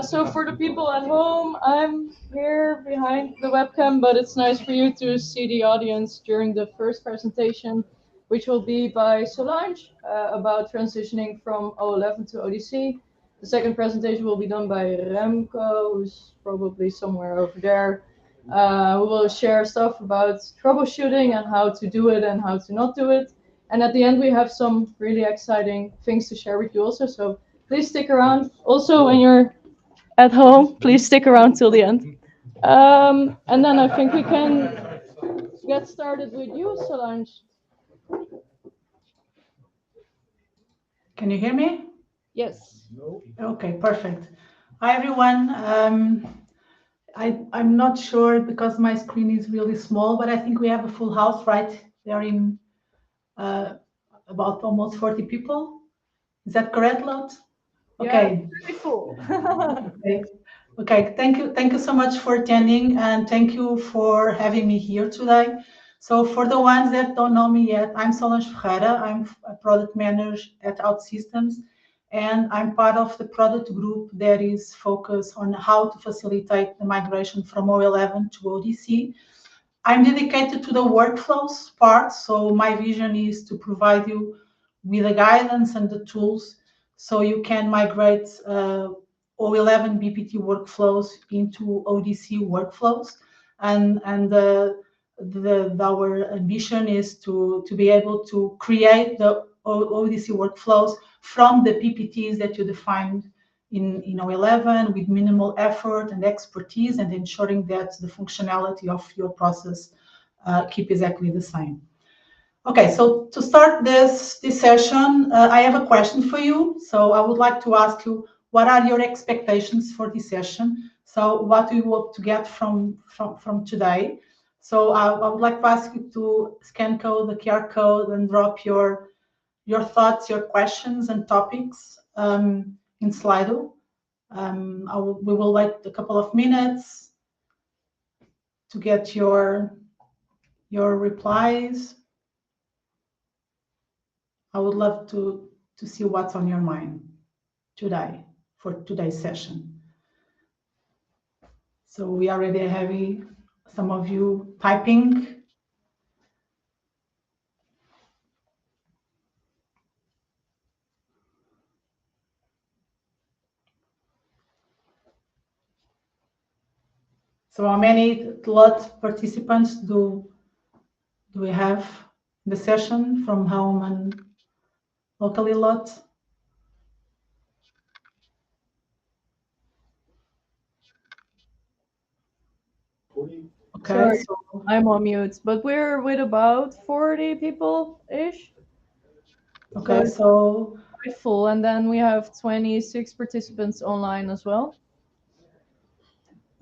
So for the people at home, I'm here behind the webcam, but it's nice for you to see the audience during the first presentation, which will be by Solange about transitioning from O11 to ODC. The second presentation will be done by Remco, who's probably somewhere over there. We will share stuff about troubleshooting and how to do it and how to not do it. And at the end, we have some really exciting things to share with you also. So please stick around. Also, when you're at home, please stick around till the end. And then I think we can get started with you, Solange. Can you hear me? Yes. Okay, perfect. Hi, everyone. I'm not sure because my screen is really small, but I think we have a full house, right? They're in about almost 40 people. Is that correct, Lot? Okay. Yeah, pretty full. Okay. Thank you so much for attending, and thank you for having me here today. So for the ones that don't know me yet, I'm Solange Ferreira. I'm a product manager at OutSystems, and I'm part of the product group that is focused on how to facilitate the migration from O11 to ODC. I'm dedicated to the workflows part, so my vision is to provide you with the guidance and the tools so you can migrate O11 BPT workflows into ODC workflows. And our ambition is to be able to create the ODC workflows from the PPTs that you defined in O11 with minimal effort and expertise, and ensuring that the functionality of your process keep exactly the same. Okay, so to start this session, I have a question for you. So I would like to ask you, what are your expectations for this session? So what do you hope to get from today? So I would like to ask you to scan the QR code, and drop your thoughts, your questions and topics in Slido. We will wait a couple of minutes to get your replies. I would love to see what's on your mind today for today's session. So we already have some of you typing. So how many participants do we have in the session from home and locally lot? Okay, Sorry, so I'm on mute, but we're with about 40 people-ish. okay, so quite full, and then we have 26 participants online as well.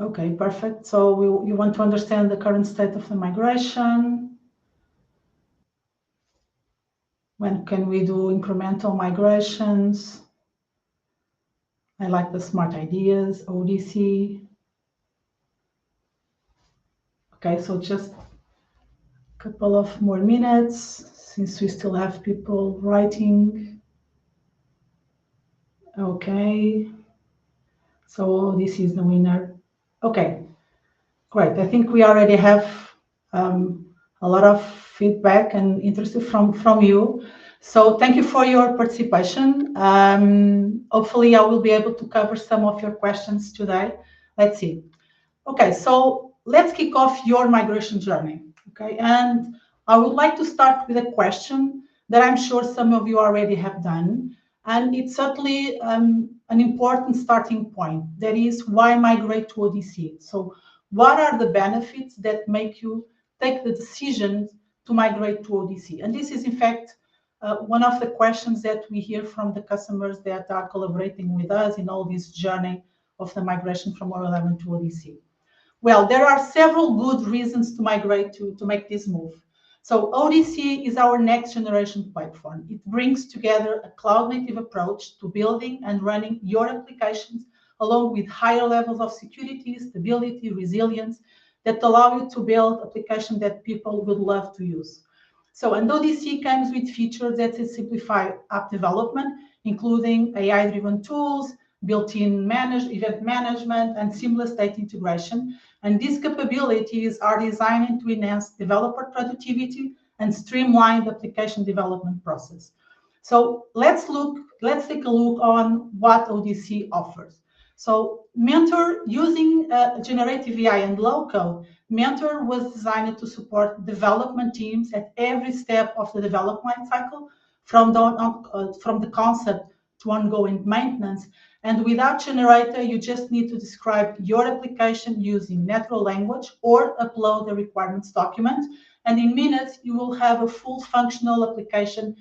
okay, perfect. So you want to understand the current state of the migration. When can we do incremental migrations? I like the smart ideas, ODC. Okay, so just a couple of more minutes since we still have people writing. Okay, so this is the winner. Okay, great. I think we already have a lot of feedback and interest from you. So thank you for your participation. Hopefully I will be able to cover some of your questions today. Let's see. Okay, so let's kick off your migration journey. Okay, and I would like to start with a question that I'm sure some of you already have done, and it's certainly an important starting point. That is, why migrate to ODC? So what are the benefits that make you take the decision to migrate to ODC? And this is, in fact, one of the questions that we hear from the customers that are collaborating with us in all this journey of the migration from O11 to ODC. Well, there are several good reasons to migrate to make this move. So ODC is our next generation platform. It brings together a cloud-native approach to building and running your applications, along with higher levels of security, stability, resilience, that allow you to build applications that people would love to use. So, and ODC comes with features that simplify app development, including AI-driven tools, built-in event management, and seamless data integration. And these capabilities are designed to enhance developer productivity and streamline the application development process. So let's take a look on what ODC offers. So Mentor, using generative AI and low code, Mentor was designed to support development teams at every step of the development cycle, from the concept to ongoing maintenance. And without generator, you just need to describe your application using natural language or upload the requirements document. And in minutes, you will have a full functional application,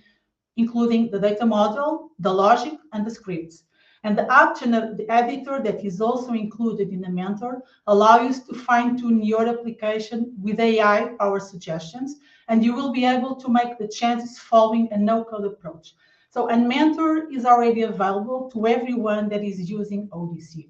including the data model, the logic, and the scripts. And the editor that is also included in the Mentor allows you to fine-tune your application with AI power suggestions, and you will be able to make the changes following a no-code approach. So, and Mentor is already available to everyone that is using ODC.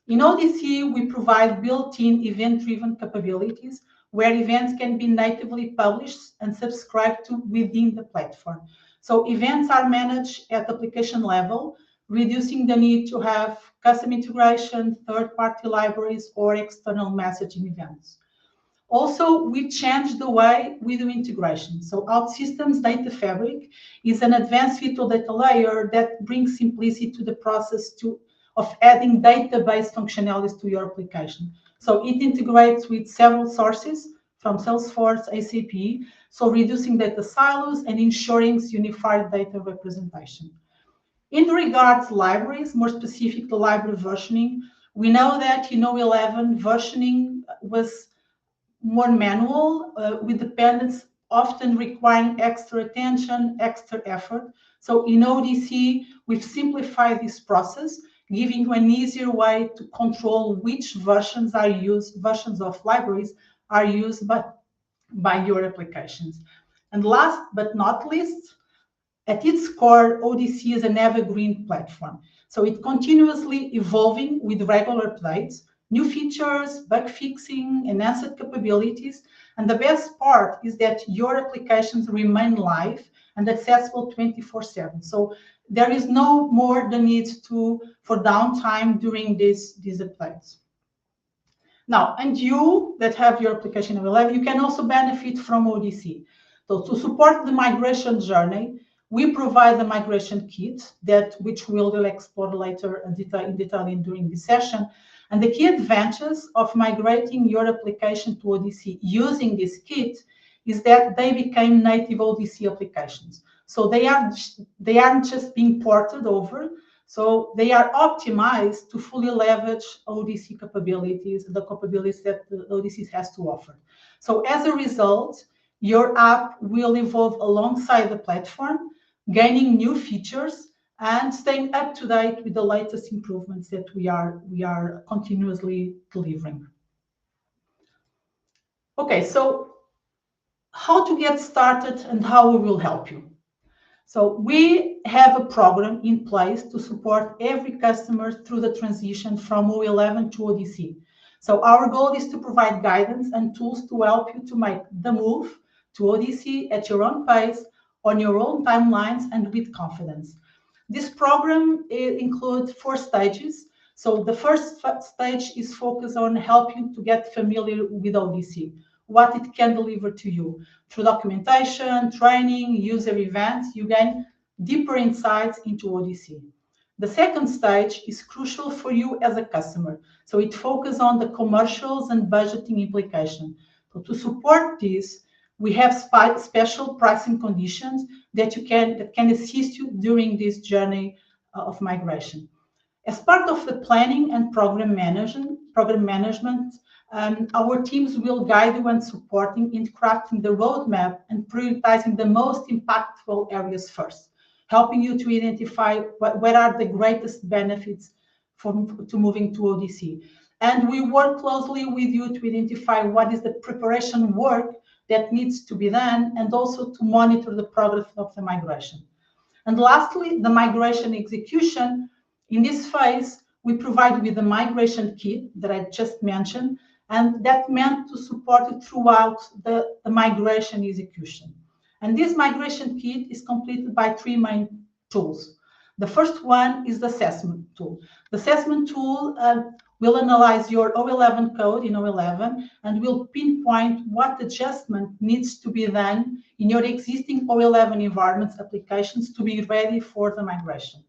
In ODC, we provide built-in event-driven capabilities where events can be natively published and subscribed to within the platform. So events are managed at application level, reducing the need to have custom integration, third-party libraries, or external messaging events. Also, we changed the way we do integration. So OutSystems Data Fabric is an advanced virtual data layer that brings simplicity to the process of adding database functionalities to your application. So it integrates with several sources from Salesforce, SAP, so reducing data silos and ensuring unified data representation. In regards to libraries, more specific to library versioning, we know that in O11 versioning was more manual, with dependence often requiring extra attention, extra effort. So in ODC, we've simplified this process, giving you an easier way to control which versions of libraries are used by your applications. And last but not least, at its core, ODC is an evergreen platform. So it continuously evolving with regular updates, new features, bug fixing, enhanced capabilities. And the best part is that your applications remain live and accessible 24/7. So there is no more the need for downtime during these updates. Now, and you that have your application live, you can also benefit from ODC. So to support the migration journey, we provide the migration kit which we will explore later in detail during this session. And the key advantages of migrating your application to ODC using this kit is that they became native ODC applications. So they aren't just being ported over. So they are optimized to fully leverage ODC capabilities, the capabilities that the ODC has to offer. So as a result, your app will evolve alongside the platform, gaining new features and staying up to date with the latest improvements that we are continuously delivering. Okay, so how to get started and how we will help you. So we have a program in place to support every customer through the transition from O11 to ODC. So our goal is to provide guidance and tools to help you to make the move to ODC at your own pace, on your own timelines, and with confidence. This program includes 4 stages. So the first stage is focused on helping you to get familiar with ODC, what it can deliver to you. Through documentation, training, user events, you gain deeper insights into ODC. The second stage is crucial for you as a customer. So it focuses on the commercials and budgeting implication. So to support this, we have special pricing conditions that can assist you during this journey of migration. As part of the planning and program management, our teams will guide you and supporting in crafting the roadmap and prioritizing the most impactful areas first, helping you to identify what are the greatest benefits to moving to ODC. And we work closely with you to identify what is the preparation work that needs to be done, and also to monitor the progress of the migration. And lastly, the migration execution. In this phase, we provide with the migration kit that I just mentioned, and that meant to support it throughout the migration execution. And this migration kit is completed by three main tools. The first one is the assessment tool. The assessment tool will analyze your O11 code in O11 and will pinpoint what adjustment needs to be done in your existing O11 environments applications to be ready for the migration.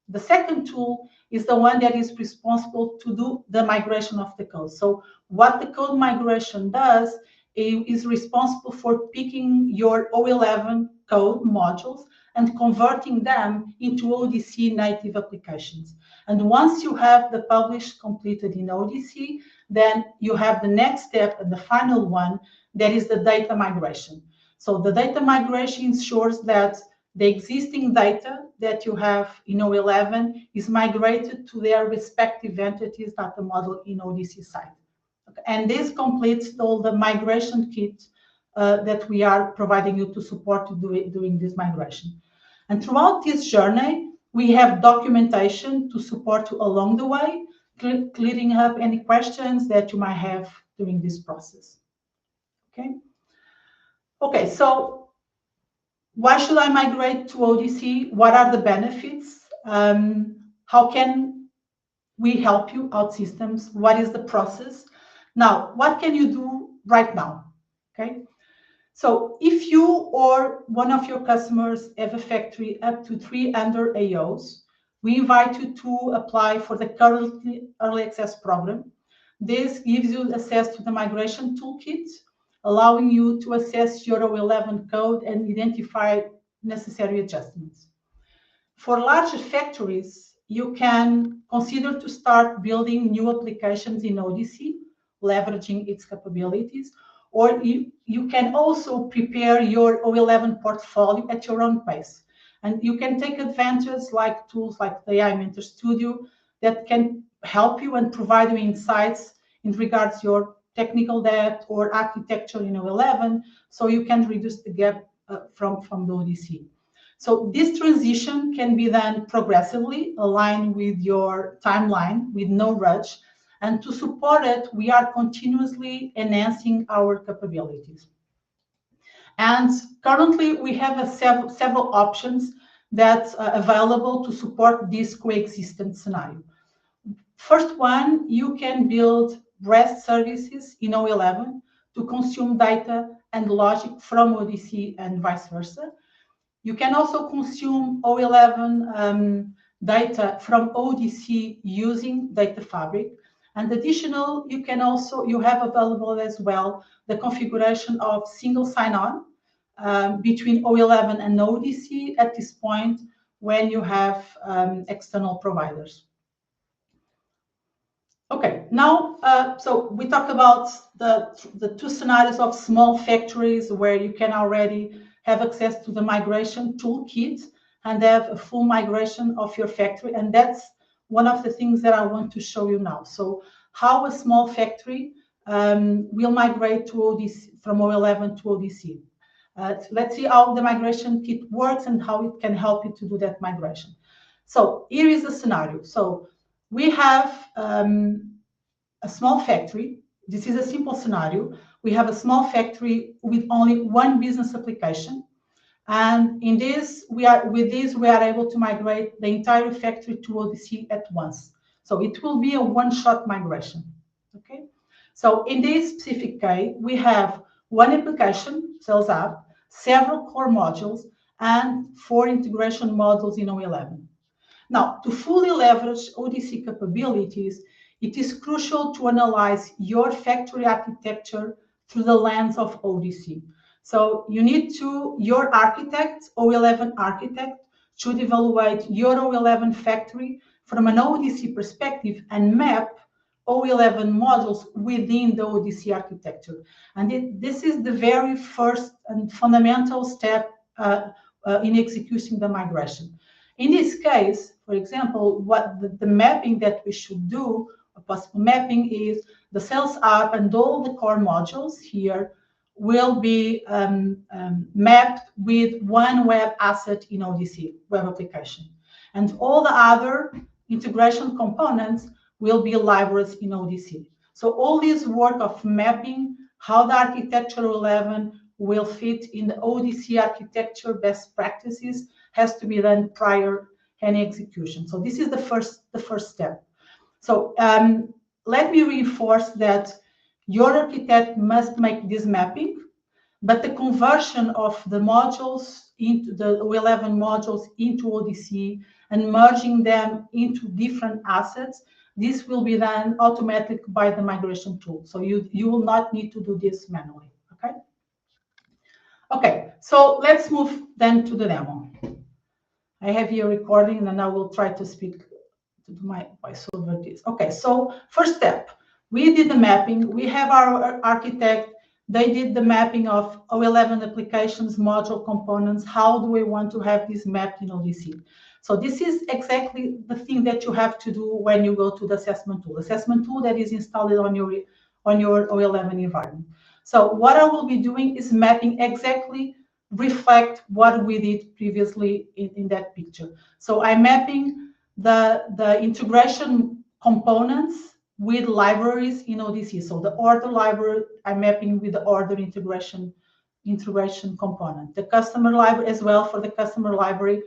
The second tool is the one that is responsible to do the migration of the code. So what the code migration does is responsible for picking your O11 code modules and converting them into ODC native applications. And once you have the publish completed in ODC, then you have the next step and the final one, that is the data migration. So the data migration ensures that the existing data that you have in O11 is migrated to their respective entities data model in ODC side. Okay. And this completes all the migration kit that we are providing you to support doing this migration. And throughout this journey, we have documentation to support you along the way, clearing up any questions that you might have during this process. Okay. Okay, so why should I migrate to ODC? What are the benefits? How can we help you, OutSystems? What is the process? Now, what can you do right now? Okay. So if you or one of your customers have a factory up to 300 AOs, we invite you to apply for the currently early access program. This gives you access to the migration toolkit, allowing you to assess your O11 code and identify necessary adjustments. For larger factories, you can consider to start building new applications in ODC, leveraging its capabilities, or you can also prepare your O11 portfolio at your own pace. And you can take advantage like tools like the AI Mentor Studio that can help you and provide you insights in regards to your technical debt or architecture in O11, so you can reduce the gap from the ODC. So this transition can be done progressively, aligned with your timeline, with no rush. And to support it, we are continuously enhancing our capabilities. And currently, we have several options that are available to support this coexistence scenario. First one, you can build REST services in O11 to consume data and logic from ODC and vice versa. You can also consume O11 data from ODC using Data Fabric. And additional, you have available as well the configuration of single sign-on between O11 and ODC at this point when you have external providers. Okay, now, so we talked about the two scenarios of small factories where you can already have access to the migration toolkit and have a full migration of your factory. And that's one of the things that I want to show you now. So how a small factory will migrate to ODC, from O11 to ODC. Let's see how the migration kit works and how it can help you to do that migration. So here is the scenario. So we have a small factory. This is a simple scenario. We have a small factory with only one business application. And in this, we are able to migrate the entire factory to ODC at once. So it will be a one-shot migration. Okay. So in this specific case, we have one application, sales app, several core modules, and 4 integration modules in O11. Now, to fully leverage ODC capabilities, it is crucial to analyze your factory architecture through the lens of ODC. So you need to, your architect, O11 architect, should evaluate your O11 factory from an ODC perspective and map O11 modules within the ODC architecture. And this is the very first and fundamental step in executing the migration. In this case, for example, what the mapping that we should do a possible mapping is the sales app and all the core modules here will be mapped with one web asset in ODC, web application. And all the other integration components will be libraries in ODC. So all this work of mapping how the architecture 11 will fit in the ODC architecture best practices has to be done prior any execution. So this is the first step. So let me reinforce that your architect must make this mapping, but the conversion of the modules into the O11 modules into ODC and merging them into different assets, this will be done automatically by the migration tool. So you will not need to do this manually, okay? Okay, so let's move then to the demo. I have here recording and I will try to speak to do my voice over this. Okay, so first step, we did the mapping. We have our architect. They did the mapping of O11 applications, module components. How do we want to have this mapped in ODC? So this is exactly the thing that you have to do when you go to the assessment tool. Assessment tool that is installed on your O11 environment. So what I will be doing is mapping exactly reflect what we did previously in that picture. So I'm mapping the integration components with libraries in ODC. So the order library, I'm mapping with the order integration component. The customer library as well for the customer library.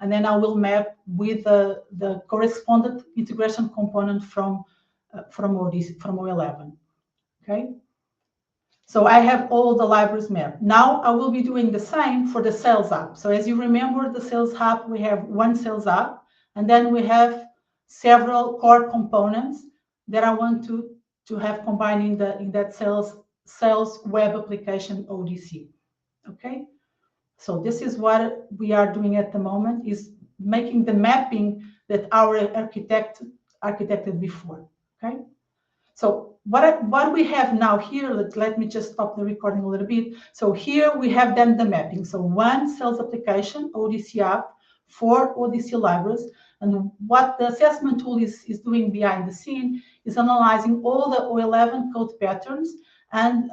And then I will map with the correspondent integration component from ODC, from O11. Okay. So I have all the libraries mapped. Now I will be doing the same for the sales app. So as you remember, the sales app, we have one sales app, and then we have several core components that I want to have combined in that sales web application ODC. Okay. So this is what we are doing at the moment, is making the mapping that our architected before. Okay. So what we have now here, let me just stop the recording a little bit. So here we have then the mapping. So one sales application, ODC app, 4 ODC libraries. And what the assessment tool is doing behind the scene is analyzing all the O11 code patterns and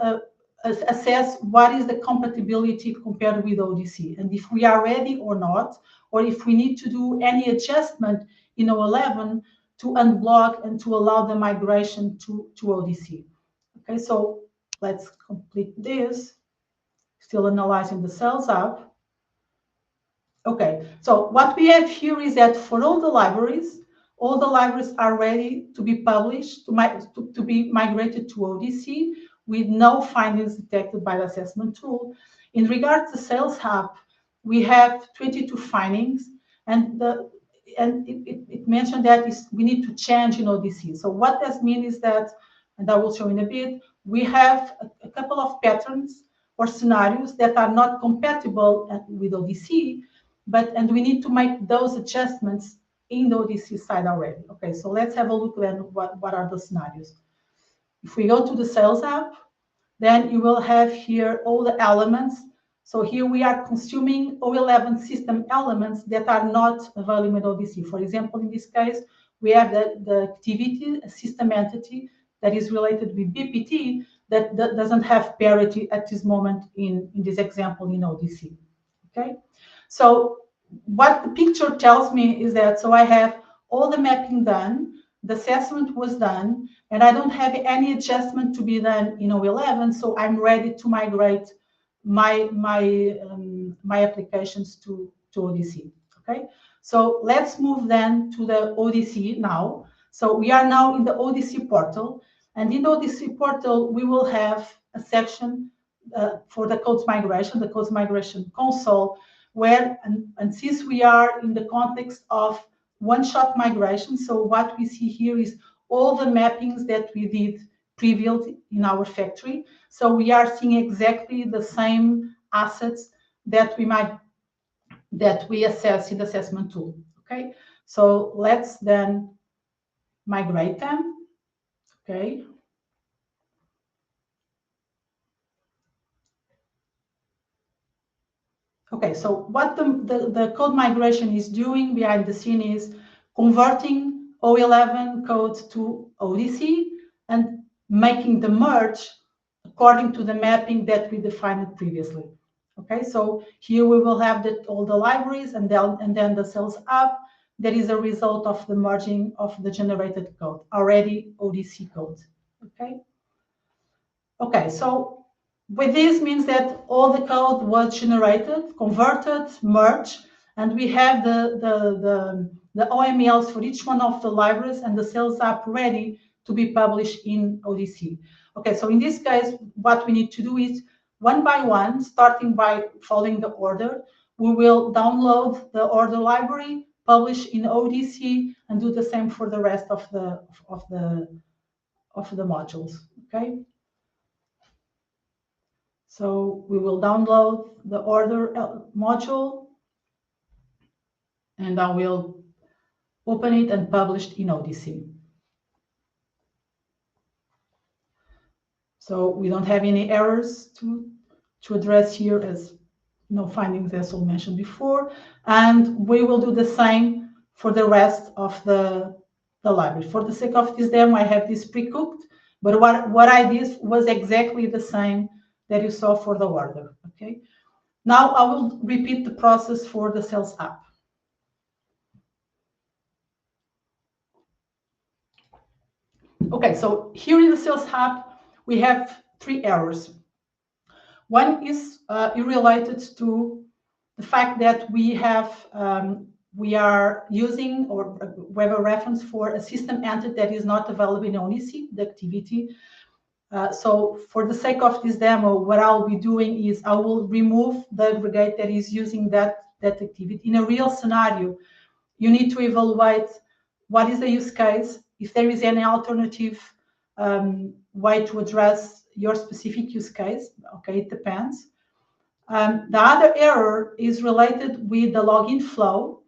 assess what is the compatibility compared with ODC. And if we are ready or not, or if we need to do any adjustment in O11 to unblock and to allow the migration to ODC. Okay, so let's complete this. Still analyzing the sales app. Okay, so what we have here is that for all the libraries are ready to be published, to be migrated to ODC with no findings detected by the assessment tool. In regards to sales hub, we have 22 findings, and it mentioned that we need to change in ODC. So what that means is that, and I will show in a bit, we have a couple of patterns or scenarios that are not compatible with ODC, and we need to make those adjustments in the ODC side already. Okay, so let's have a look then what are the scenarios. If we go to the sales app, then you will have here all the elements. So here we are consuming O11 system elements that are not available in ODC. For example, in this case, we have the activity, a system entity that is related with BPT that doesn't have parity at this moment in this example in ODC. Okay, so what the picture tells me is that, so I have all the mapping done, the assessment was done, and I don't have any adjustment to be done in O11, so I'm ready to migrate my applications to ODC. Okay, so let's move then to the ODC now. So we are now in the ODC portal, and in the ODC portal we will have a section for the codes migration, the codes migration console, where and since we are in the context of one-shot migration, so what we see here is all the mappings that we did previously in our factory. So we are seeing exactly the same assets that we assess in the assessment tool. Okay, so let's then migrate them. Okay. Okay, so what the code migration is doing behind the scene is converting O11 code to ODC and making the merge according to the mapping that we defined previously. Okay, so here we will have all the libraries and then the sales app. That is a result of the merging of the generated code, already ODC code. Okay, so with this means that all the code was generated, converted, merged, and we have the OMLs for each one of the libraries and the sales app ready to be published in ODC. Okay, so in this case, what we need to do is one by one, starting by following the order, we will download the order library, publish in ODC, and do the same for the rest of the modules. Okay. So we will download the order module, and I will open it and publish it in ODC. So we don't have any errors to address here, as no findings as I mentioned before. And we will do the same for the rest of the library. For the sake of this demo, I have this pre-cooked, but what I did was exactly the same that you saw for the order. Okay. Now I will repeat the process for the sales app. Okay, so here in the sales app, we have 3 errors. One is related to the fact that we are using or we have a reference for a system entity that is not available in ODC, the activity. So for the sake of this demo, what I'll be doing is I will remove the aggregate that is using that activity. In a real scenario, you need to evaluate what is the use case, if there is any alternative way to address your specific use case. Okay, it depends. The other error is related with the login flow,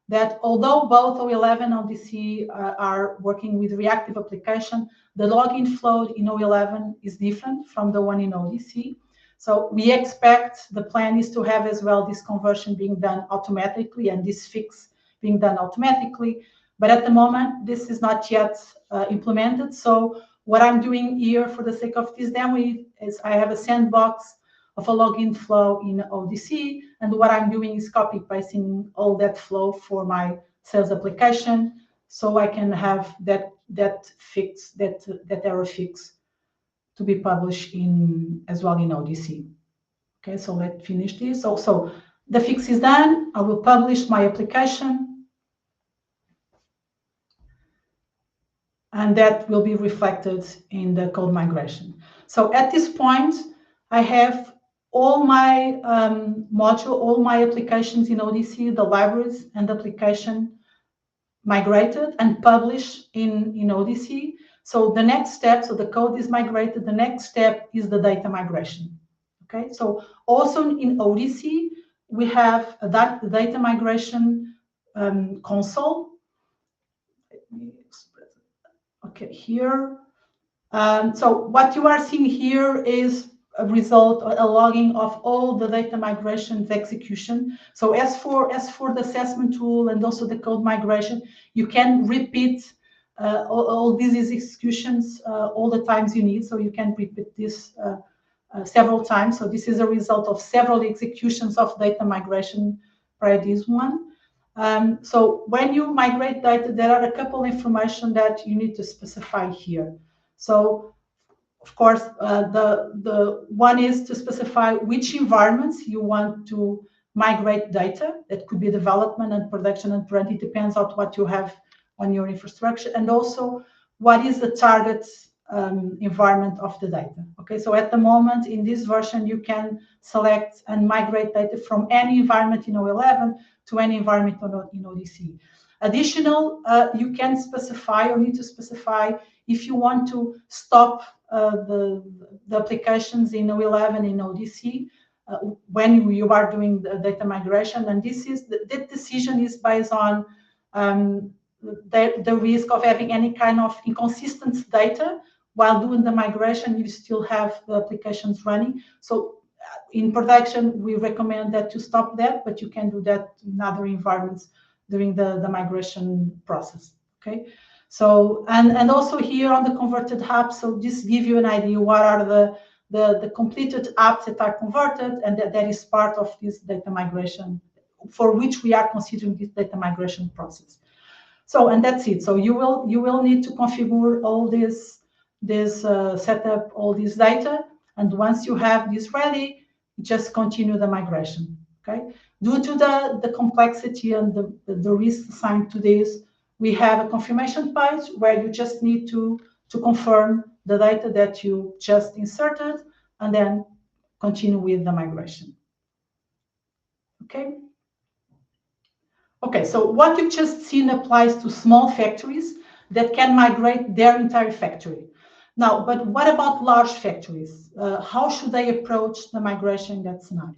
that although both O11 and ODC are working with reactive application, the login flow in O11 is different from the one in ODC. So we expect the plan is to have as well this conversion being done automatically and this fix being done automatically. But at the moment, this is not yet implemented. So what I'm doing here for the sake of this demo is I have a sandbox of a login flow in ODC, and what I'm doing is copy pasting all that flow for my sales application, so I can have that error fix to be published as well in ODC. Okay, so let's finish this. So the fix is done. I will publish my application, and that will be reflected in the code migration. So at this point, I have all my all my applications in ODC, the libraries and application migrated and published in ODC. So the next step, so the code is migrated, the next step is the data migration. Okay, so also in ODC, we have a data migration console. Okay, here. So what you are seeing here is a result, a logging of all the data migrations execution. So as for the assessment tool and also the code migration, you can repeat all these executions all the times you need. So you can repeat this several times. So this is a result of several executions of data migration by this one. So when you migrate data, there are a couple information that you need to specify here. So of course, the one is to specify which environments you want to migrate data. That could be development and production and run. It depends on what you have on your infrastructure, and also what is the target environment of the data. Okay, so at the moment in this version, you can select and migrate data from any environment in O11 to any environment in ODC. Additional, you can specify or need to specify if you want to stop the applications in O11 in ODC when you are doing the data migration, and that decision is based on the risk of having any kind of inconsistent data while doing the migration. You still have the applications running. So in production, we recommend that to stop that, but you can do that in other environments during the migration process. Okay, so and also here on the converted apps, so just give you an idea what are the completed apps that are converted, and that is part of this data migration, for which we are considering this data migration process. So, and that's it. So you will need to configure all this setup, all this data, and once you have this ready, just continue the migration. Okay. Due to the complexity and the risk assigned to this, we have a confirmation page where you just need to confirm the data that you just inserted, and then continue with the migration. Okay. Okay, so what you've just seen applies to small factories that can migrate their entire factory. Now, but what about large factories? How should they approach the migration in that scenario?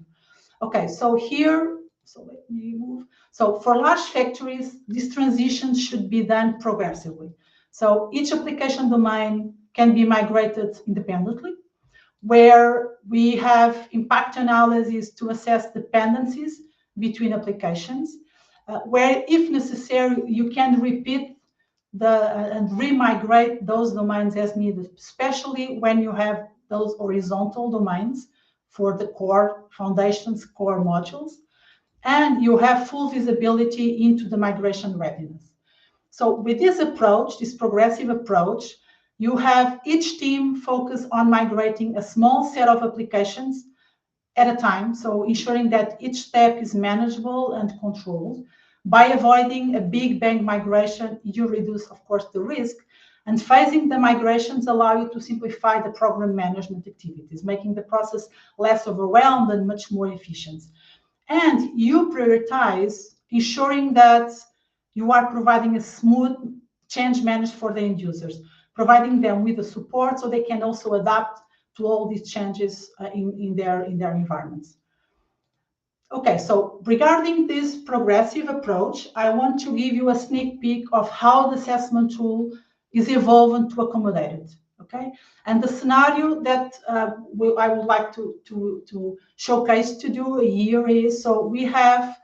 Okay, so here, so let me move. So for large factories, this transition should be done progressively. So each application domain can be migrated independently, where we have impact analysis to assess dependencies between applications, where if necessary, you can repeat and remigrate those domains as needed, especially when you have those horizontal domains for the core foundations, core modules, and you have full visibility into the migration readiness. So with this approach, this progressive approach, you have each team focus on migrating a small set of applications at a time, so ensuring that each step is manageable and controlled. By avoiding a big bang migration, you reduce, of course, the risk, and phasing the migrations allow you to simplify the program management activities, making the process less overwhelmed and much more efficient. And you prioritize ensuring that you are providing a smooth change managed for the end users, providing them with the support so they can also adapt to all these changes in their environments. Okay, so regarding this progressive approach, I want to give you a sneak peek of how the assessment tool is evolving to accommodate it. Okay, and the scenario that I would like to showcase to you here is, so we have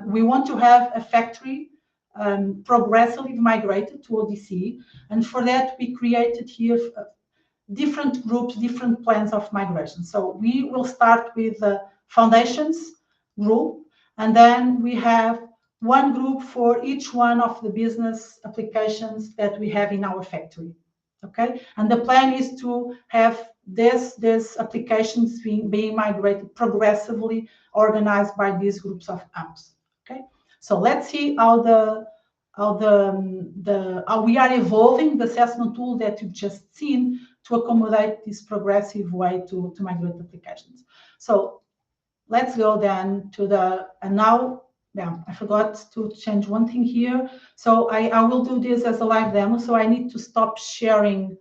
we want to have a factory progressively migrated to ODC, and for that we created here different groups, different plans of migration. So we will start with the foundations group, and then we have one group for each one of the business applications that we have in our factory. Okay, and the plan is to have these applications being migrated progressively, organized by these groups of apps. Okay, so let's see how how we are evolving the assessment tool that you've just seen to accommodate this progressive way to migrate applications. So let's go then to and now, yeah, I forgot to change one thing here. So I will do this as a live demo. So I need to stop sharing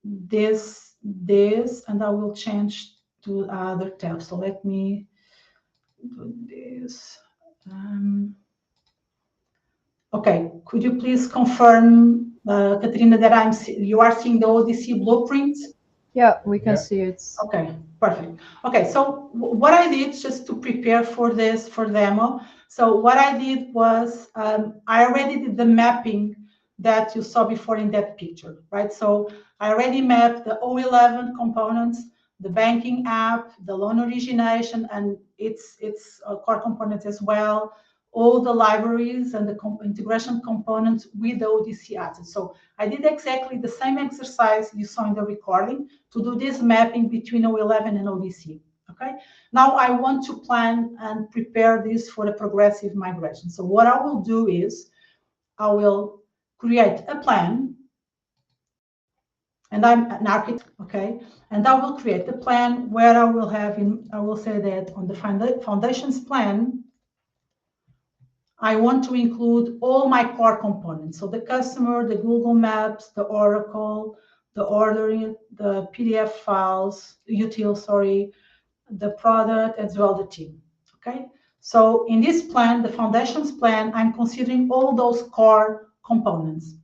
this, and I will change to other tabs. So let me do this. Okay, could you please confirm, Katrina, that you are seeing the ODC blueprint? Yeah, we can see it. Okay, perfect. Okay, so what I did just to prepare for this, for demo, so what I did was I already did the mapping that you saw before in that picture, right? So I already mapped the O11 components, the banking app, the loan origination, and its core components as well, all the libraries and the integration components with the ODC assets. So I did exactly the same exercise you saw in the recording to do this mapping between O11 and ODC. Okay. Now I want to plan and prepare this for a progressive migration. So what I will do is I will create a plan, and I'm an architect, okay, and I will create a plan where I will have I will say that on the foundations plan, I want to include all my core components. So the customer, the Google Maps, the Oracle, the ordering, the PDF files, util, sorry, the product, as well the team. Okay. So in this plan, the foundations plan, I'm considering all those core components.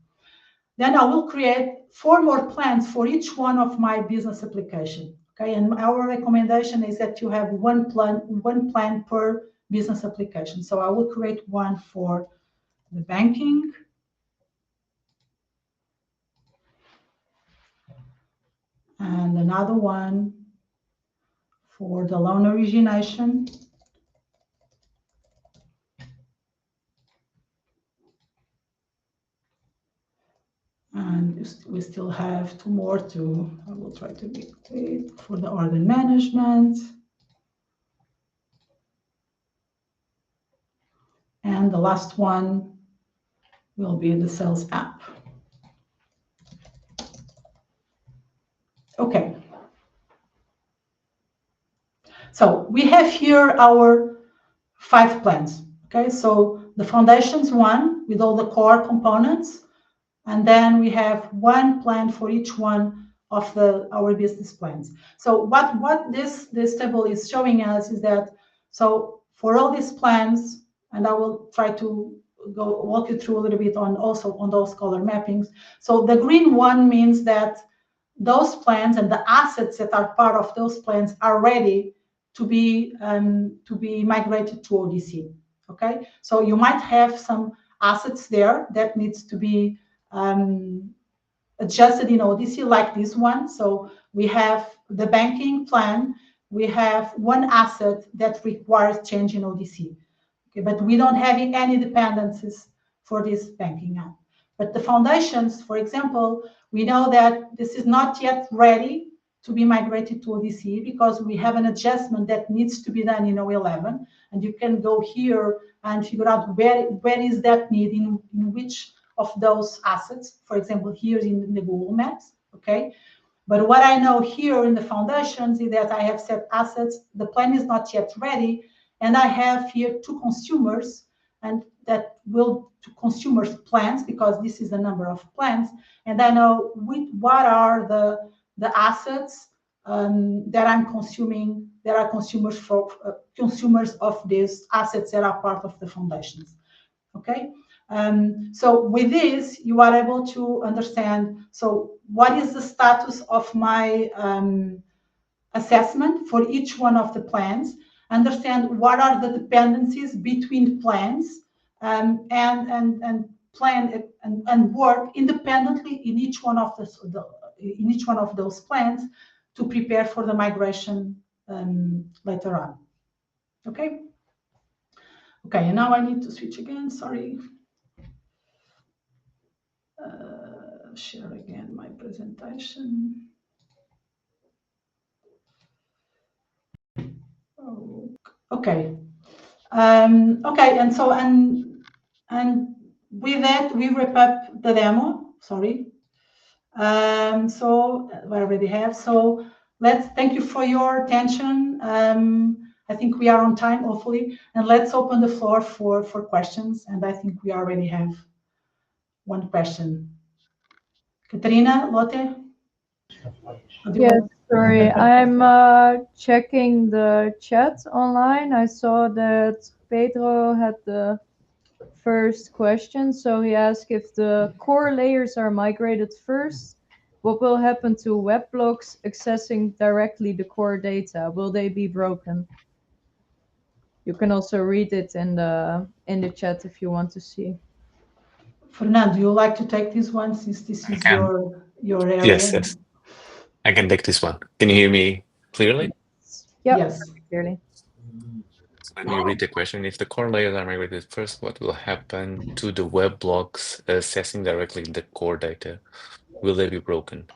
Then I will create 4 more plans for each one of my business application. Okay. And our recommendation is that you have one plan per business application. So I will create one for the banking. And another one for the loan origination. And we still have two more I will try to dictate for the order management. And the last one will be the sales app. Okay. So we have here our 5 plans. Okay, so the foundations one with all the core components, and then we have one plan for each one of our business plans. So what this table is showing us is that, so for all these plans, and I will try to walk you through a little bit on also on those color mappings. So the green one means that those plans and the assets that are part of those plans are ready to be migrated to ODC. Okay, so you might have some assets there that needs to be adjusted in ODC, like this one. So we have the banking plan. We have one asset that requires change in ODC. Okay, but we don't have any dependencies for this banking app. But the foundations, for example, we know that this is not yet ready to be migrated to ODC because we have an adjustment that needs to be done in O11. And you can go here and figure out where is that need in which of those assets. For example, here in the Google Maps, okay? But what I know here in the foundations is that I have set assets, the plan is not yet ready, and I have here 2 consumers, and that will to consumers plans, because this is the number of plans, and I know what are the assets that I'm consuming, that are consumers for consumers of these assets that are part of the foundations. Okay, so with this, you are able to understand, so what is the status of my assessment for each one of the plans, understand what are the dependencies between plans, and plan and work independently in each one of those plans to prepare for the migration later on. Okay. Okay, and now I need to switch again. Sorry. Share again my presentation. Oh, okay. Okay, and so and with that we wrap up the demo. Sorry. So we already have. So thank you for your attention. I think we are on time, hopefully, and let's open the floor for questions. And I think we already have one question. Katarina, Lotte? Yes, sorry. I'm checking the chat online. I saw that Pedro had the first question. So he asked if the core layers are migrated first, what will happen to web blocks accessing directly the core data? Will they be broken? You can also read it in the chat if you want to see. Fernando, you like to take this one since this is your area? Yes. I can take this one. Can you hear me clearly? Yep, yes, clearly. So let me read the question. If the core layers are migrated first, what will happen to the web blocks accessing directly the core data? Will they be broken?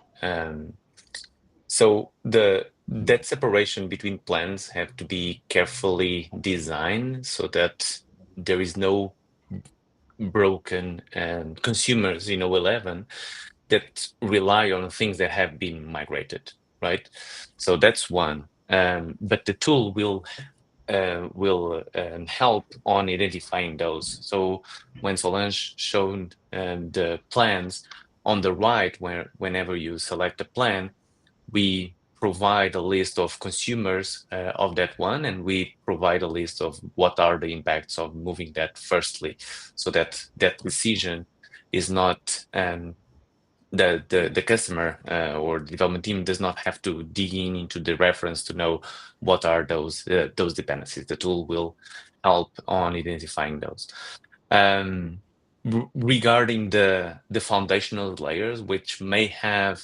So that separation between plans have to be carefully designed so that there is no broken consumers in O11 that rely on things that have been migrated, right? So that's one. But the tool will help on identifying those. So when Solange showed the plans on the right, whenever you select a plan, we provide a list of consumers of that one, and we provide a list of what are the impacts of moving that firstly, so that decision is not the customer or development team does not have to dig into the reference to know what are those dependencies. The tool will help on identifying those. Regarding the foundational layers, which may have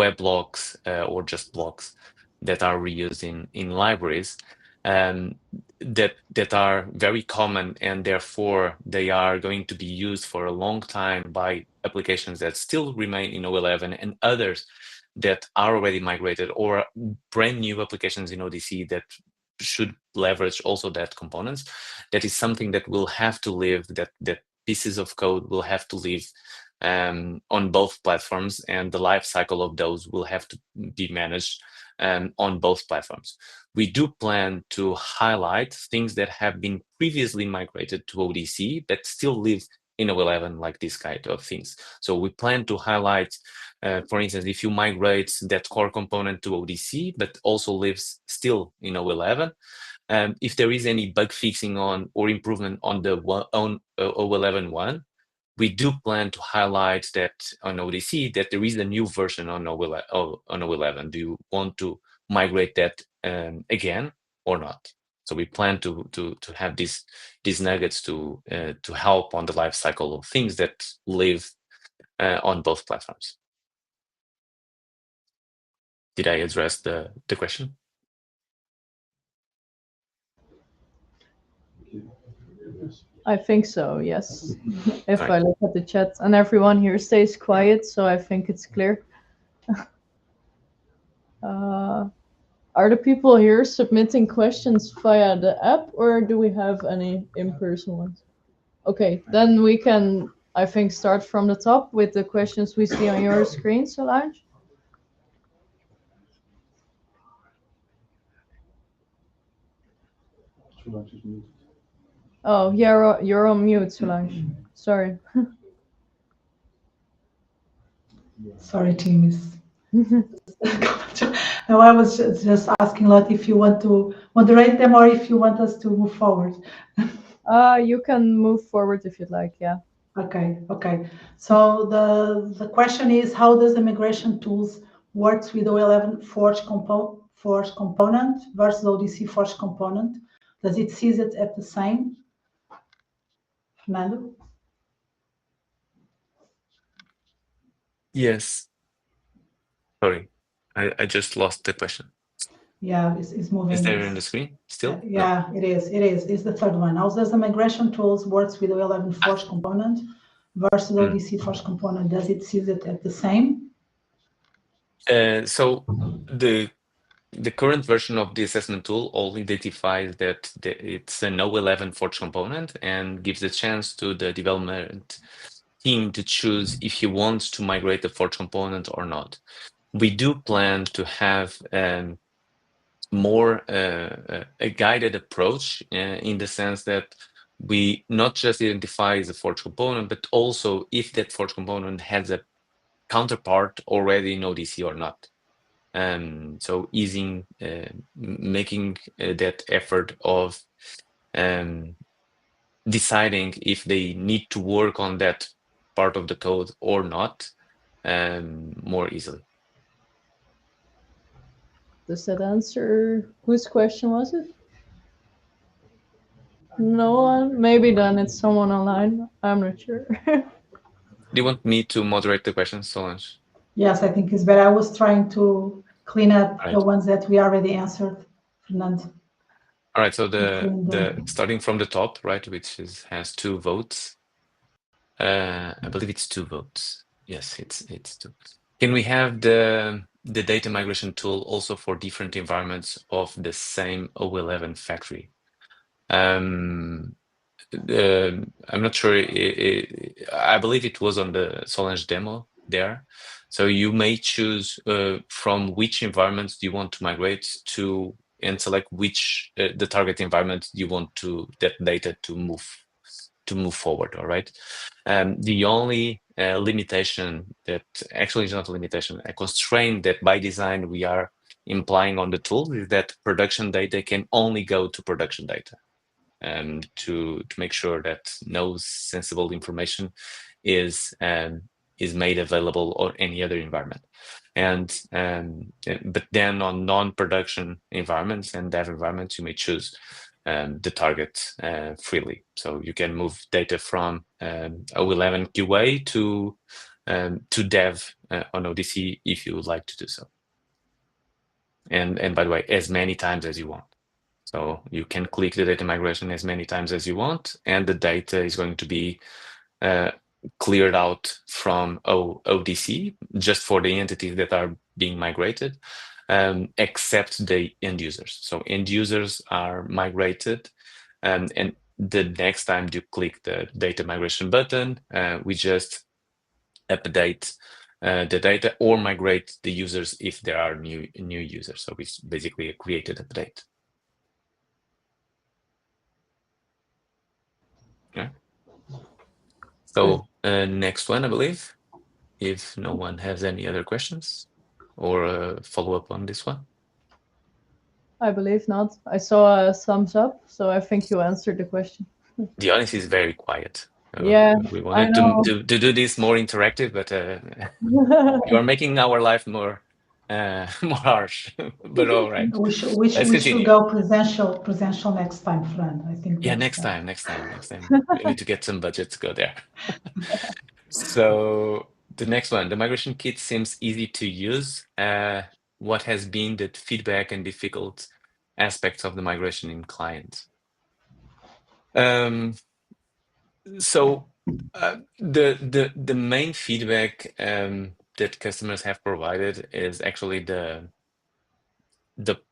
web blocks or just blocks that are reused in libraries, that are very common, and therefore they are going to be used for a long time by applications that still remain in O11 and others that are already migrated, or brand new applications in ODC that should leverage also that components. That is something that will have to live, that pieces of code will have to live on both platforms, and the life cycle of those will have to be managed on both platforms. We do plan to highlight things that have been previously migrated to ODC that still live in O11, like this kind of things. So we plan to highlight, for instance, if you migrate that core component to ODC, but also lives still in O11, if there is any bug fixing on or improvement on the O11 one, we do plan to highlight that on ODC that there is a new version on O11. Do you want to migrate that again or not? So we plan to have these nuggets to help on the life cycle of things that live on both platforms. Did I address the question? I think so, yes. If I look at the chat, and everyone here stays quiet, so I think it's clear. Are the people here submitting questions via the app, or do we have any in-person ones? Okay, then we can, I think, start from the top with the questions we see on your screen, Solange. Oh, yeah, you're on mute, Solange. Sorry. Sorry, team. No, I was just asking Lot if you want to moderate them or if you want us to move forward. You can move forward if you'd like, yeah. Okay. So the question is, how does the migration tools works with O11 Forge component versus ODC Forge component? Does it sees it at the same? Fernando? Yes. Sorry, I just lost the question. Yeah, it's moving. Is there in the screen still? Yeah, no. It is. It's the third one. How does the migration tools works with O11 Forge component versus ODC Forge component? Does it sees it at the same? So the current version of the assessment tool only identifies that it's an O11 Forge component and gives a chance to the development team to choose if he wants to migrate the Forge component or not. We do plan to have more a guided approach in the sense that we not just identify the Forge component, but also if that Forge component has a counterpart already in ODC or not. So easing, making that effort of deciding if they need to work on that part of the code or not more easily. Does that answer? Whose question was it? No one? Maybe then it's someone online. I'm not sure. Do you want me to moderate the questions, Solange? Yes, I think it's better. I was trying to clean up the ones that we already answered, Fernando. All right, so the starting from the top, right, which has 2 votes. I believe it's 2 votes. Yes, it's 2. Can we have the data migration tool also for different environments of the same O11 factory? I'm not sure. I believe it was on the Solange demo there. So you may choose from which environments do you want to migrate to, and select which the target environment you want that data to move forward. All right. The only limitation that actually is not a limitation, a constraint that by design we are implying on the tool is that production data can only go to production data. To make sure that no sensible information is is made available on any other environment. And but then on non-production environments and dev environments, you may choose the target freely. So you can move data from O11 QA to dev on ODC if you would like to do so. And by the way, as many times as you want. So you can click the data migration as many times as you want, and the data is going to be cleared out from ODC just for the entities that are being migrated, except the end users. So end users are migrated, and the next time you click the data migration button, we just update the data or migrate the users if there are new users. So it's basically a created update. Yeah. So next one, I believe, if no one has any other questions or follow up on this one. I believe not. I saw a thumbs up, so I think you answered the question. The audience is very quiet. Yeah, we wanted to do this more interactive, but you are making our life more harsh. But all right, we should go presential next time, Fran. I think. Yeah, next time. We need to get some budget to go there. So the next one, the migration kit seems easy to use. What has been the feedback and difficult aspects of the migration in client? So the main feedback that customers have provided is actually the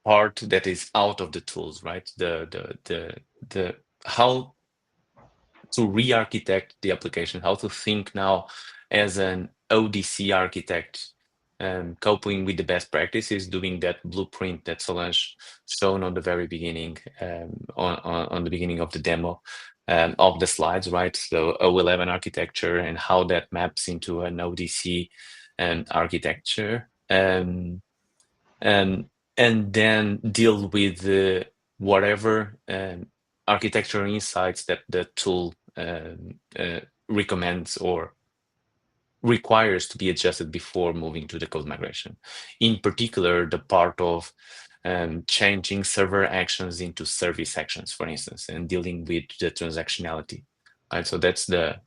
part that is out of the tools, right? The how to re-architect the application, how to think now as an ODC architect, coping with the best practices, doing that blueprint that Solange shown on the very beginning, on the beginning of the demo of the slides, right? So O11 architecture and how that maps into an ODC architecture, and then deal with whatever architectural insights that the tool recommends or requires to be adjusted before moving to the code migration. In particular, the part of changing server actions into service actions, for instance, and dealing with the transactionality. Right, so that's the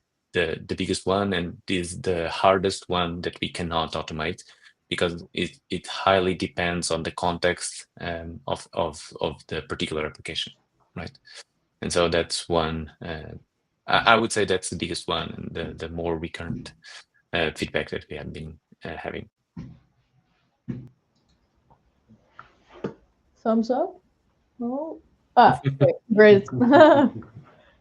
biggest one, and is the hardest one that we cannot automate because it highly depends on the context of the particular application, right? And so that's one. I would say that's the biggest one, and the more recurrent feedback that we have been having. Thumbs up? No? Okay, great. Then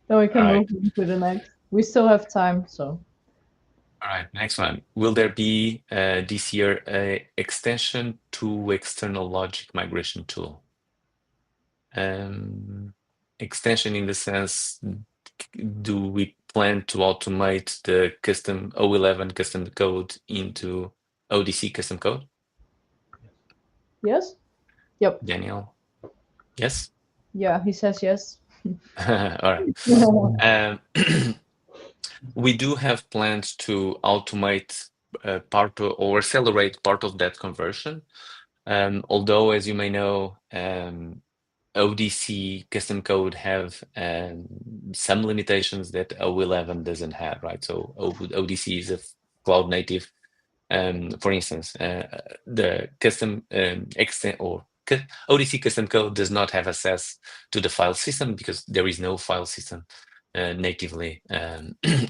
we can move on to the next. We still have time, so. All right, next one. Will there be this year a extension to external logic migration tool? Extension in the sense, do we plan to automate the custom O11 custom code into ODC custom code? Yes? Yep. Daniel? Yes? Yeah, he says yes. All right. We do have plans to automate part of, or accelerate part of that conversion. Although, as you may know, ODC custom code have some limitations that O11 doesn't have, right? So ODC is a cloud native. For instance, the custom extent or ODC custom code does not have access to the file system because there is no file system natively,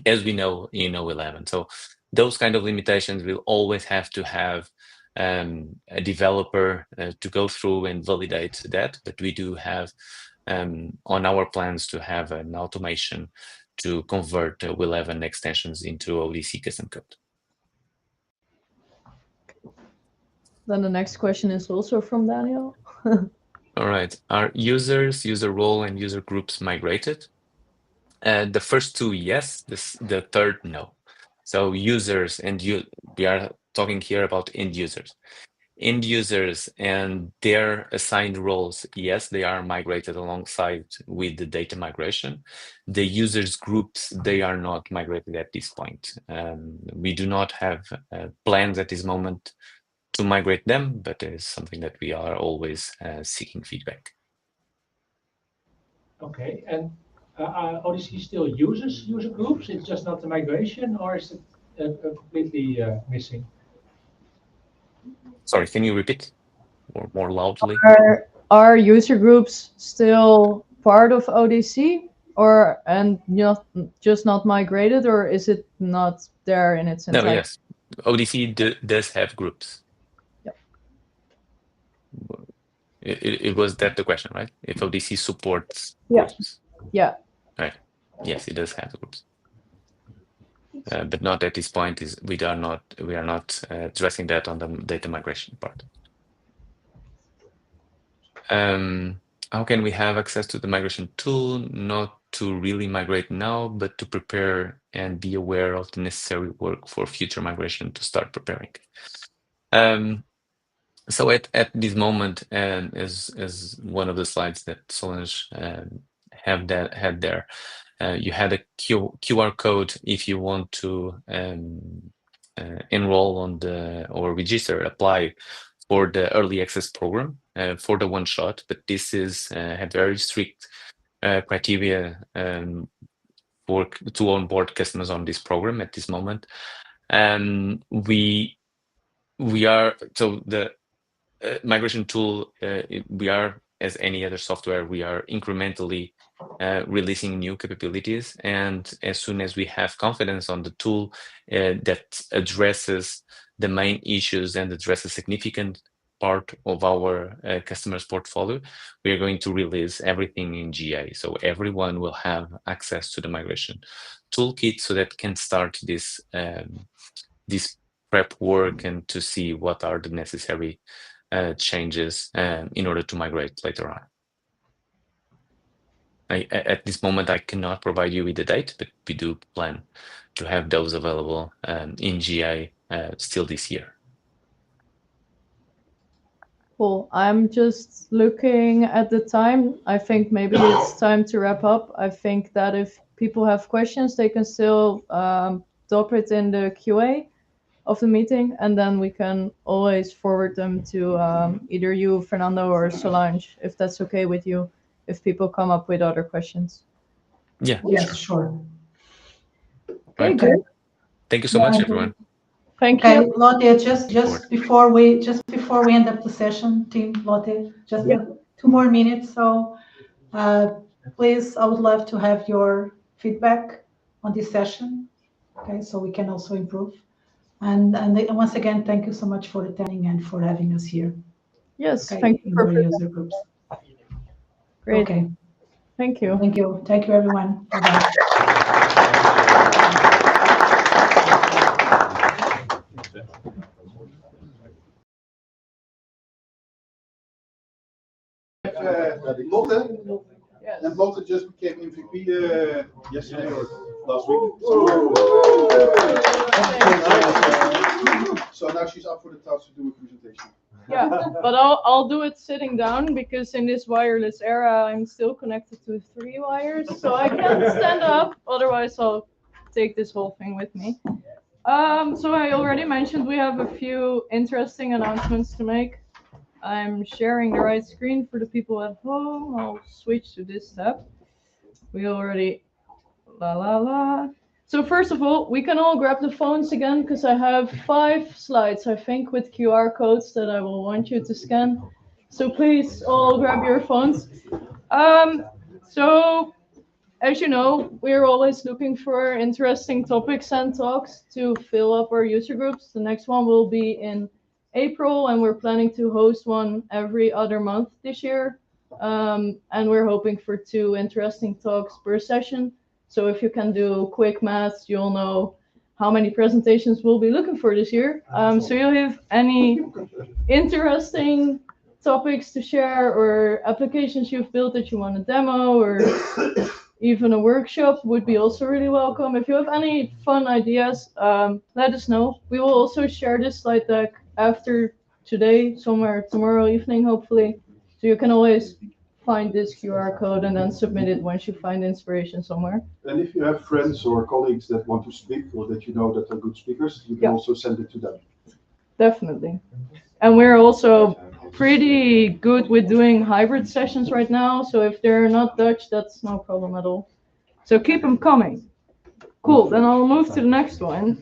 as we know in O11. So those kind of limitations will always have to have a developer to go through and validate that. But we do have on our plans to have an automation to convert O11 extensions into ODC custom code. Then the next question is also from Daniel. All right. Are users, user role, and user groups migrated? The first two, yes. The third, no. So users, and we are talking here about end users. end users and their assigned roles, yes, they are migrated alongside with the data migration. The users groups, they are not migrated at this point. We do not have plans at this moment to migrate them, but it is something that we are always seeking feedback. Okay, and ODC still uses user groups? It's just not the migration, or is it completely missing? Sorry, can you repeat more loudly? Are user groups still part of ODC, or and just not migrated, or is it not there in its entirety? No, yes, ODC does have groups. Yep. It was that the question, right? If ODC supports Yeah. groups. Yeah. Right. Yes, it does have groups. But not at this point. We are not addressing that on the data migration part. How can we have access to the migration tool? Not to really migrate now, but to prepare and be aware of the necessary work for future migration to start preparing. So at this moment, and as one of the slides that Solange had there, you had a QR code if you want to enroll on or register, apply for the early access program for the one shot, but this is had very strict criteria to onboard customers on this program at this moment. And we are, so the migration tool, we are, as any other software, we are incrementally releasing new capabilities, and as soon as we have confidence on the tool that addresses the main issues and addresses significant part of our customers' portfolio, we are going to release everything in GA. So everyone will have access to the migration toolkit, so that can start this prep work and to see what are the necessary changes in order to migrate later on. At this moment, I cannot provide you with the date, but we do plan to have those available in GA still this year. Cool. I'm just looking at the time. I think maybe it's time to wrap up. I think that if people have questions, they can still drop it in the QA of the meeting, and then we can always forward them to either you, Fernando, or Solange, if that's okay with you, if people come up with other questions. Yeah. Yes, sure. Okay, Right. good. Thank you so much, everyone. Thank Okay, you. Lotte, just before we end up the session, team Lotte, just 2 more minutes. So please, I would love to have your feedback on this session. Okay, so we can also improve. And once again, thank you so much for attending and for having us here. Yes, Okay, thank you in for your user groups. Great. Okay. Thank you. Thank you. Thank you, everyone. Bye-bye. Lotte, Yes. and Lotte just became MVP yesterday or last week. So now she's up for the task to do a presentation. Yeah, but I'll do it sitting down, because in this wireless era, I'm still connected to 3 wires, so I can't stand up. Otherwise, I'll take this whole thing with me. So I already mentioned we have a few interesting announcements to make. I'm sharing the right screen for the people at home. I'll switch to this tab. We already So first of all, we can all grab the phones again, because I have 5 slides, I think, with QR codes that I will want you to scan. So please all grab your phones. So as you know, we're always looking for interesting topics and talks to fill up our user groups. The next one will be in April, and we're planning to host one every other month this year. And we're hoping for 2 interesting talks per session. So if you can do quick math, you'll know how many presentations we'll be looking for this year. So you'll have any interesting topics to share, or applications you've built that you want to demo, or even a workshop would be also really welcome. If you have any fun ideas, let us know. We will also share this slide deck after today, somewhere tomorrow evening, hopefully. So you can always find this QR code and then submit it once you find inspiration somewhere. And if you have friends or colleagues that want to speak or that you know that are good speakers, you can also send it to them. Definitely. And we're also pretty good with doing hybrid sessions right now. So if they're not Dutch, that's no problem at all. So keep them coming. Cool. Then I'll move to the next one.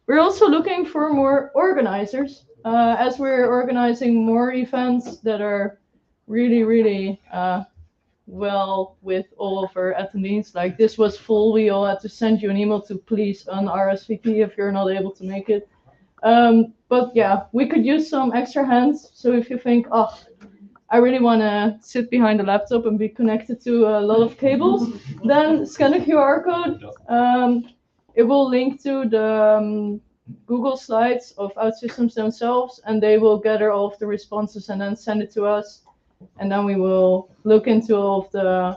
We're also looking for more organizers, as we're organizing more events that are really well with all of our attendees. Like this was full. We all had to send you an email to please RSVP if you're not able to make it. But yeah, we could use some extra hands. So if you think, oh, I really want to sit behind a laptop and be connected to a lot of cables, then scan the QR code. It will link to the Google Slides of OutSystems themselves, and they will gather all of the responses and then send it to us. And then we will look into all of the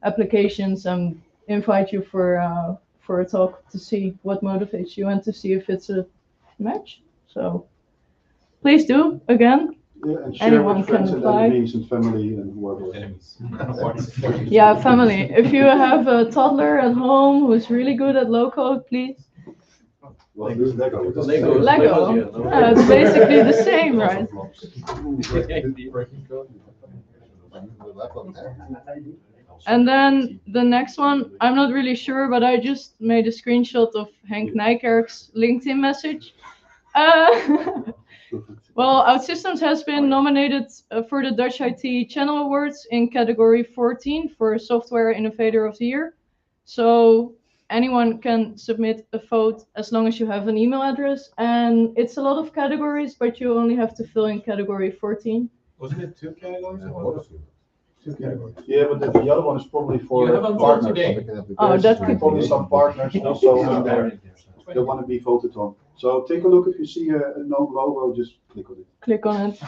applications and invite you for a talk to see what motivates you and to see if it's a match. So please do again. Yeah, and share Anyone with friends can and apply. enemies and family and whoever. Yeah, family. If you have a toddler at home who's really good at low code, please. Well, use Lego. Lego. It's basically the same, right? And then the next one, I'm not really sure, but I just made a screenshot of Henk Nijkerk's LinkedIn message. Well, OutSystems has been nominated for the Dutch IT Channel Awards in category 14 for Software Innovator of the Year. So anyone can submit a vote as long as you have an email address. And it's a lot of categories, but you only have to fill in category 14. Wasn't it 2 categories? Yeah, but the other one is probably for You have a vote partners. today. Oh, that could Probably be. some partners also in there that want to be voted on. So take a look. If you see a no logo, just click on it. Click on it.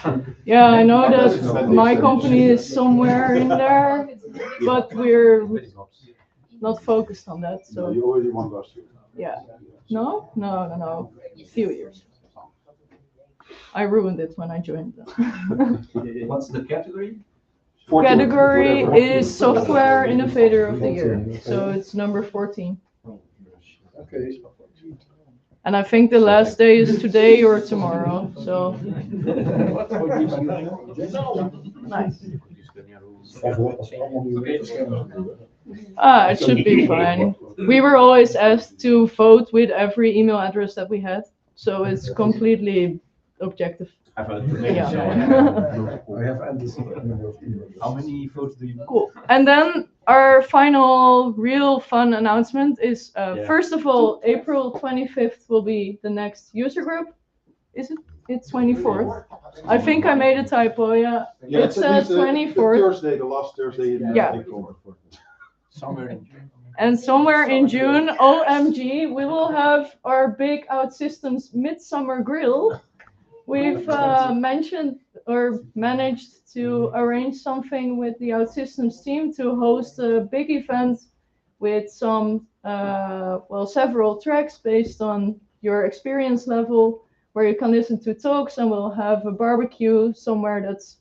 Yeah, I know that my company is somewhere in there, but we're not focused on that. No, So you already won last year. yeah. No. A few years. I ruined it when I joined them. What's the category? 14, Category whatever. is Software Innovator of the Year. So it's number 14. Okay. And I think the last day is today or tomorrow. So nice. It should be fine. We were always asked to vote with every email address that we had. So it's completely objective. Yeah. How many votes do you need? Cool. And then our final real fun announcement is, first of all, April 25th will be the next user group. Is it? It's 24th. I think I made a typo, yeah. Yeah, It says the 24th. Thursday, the last Thursday in Yeah. April. Somewhere in June. And somewhere in June, OMG, we will have our big OutSystems Midsummer Grill. We've mentioned or managed to arrange something with the OutSystems team to host a big event with some, several tracks based on your experience level, where you can listen to talks, and we'll have a barbecue somewhere that's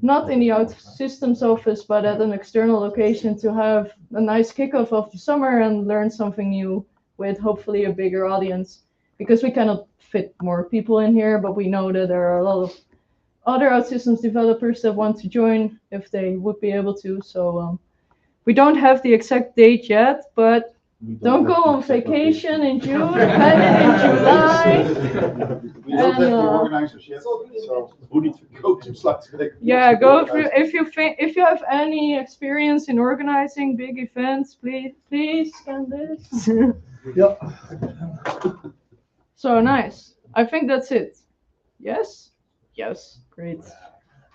not in the OutSystems office, but at an external location to have a nice kickoff of the summer and learn something new with hopefully a bigger audience, because we cannot fit more people in here, but we know that there are a lot of other OutSystems developers that want to join if they would be able to. So we don't have the exact date yet, but don't go on vacation in June, plan it in July. We don't have the organizers yet, so who needs to go to slides? Yeah, go if you have any experience in organizing big events, please scan this. Yeah. So nice. I think that's it. Yes? Yes. Great.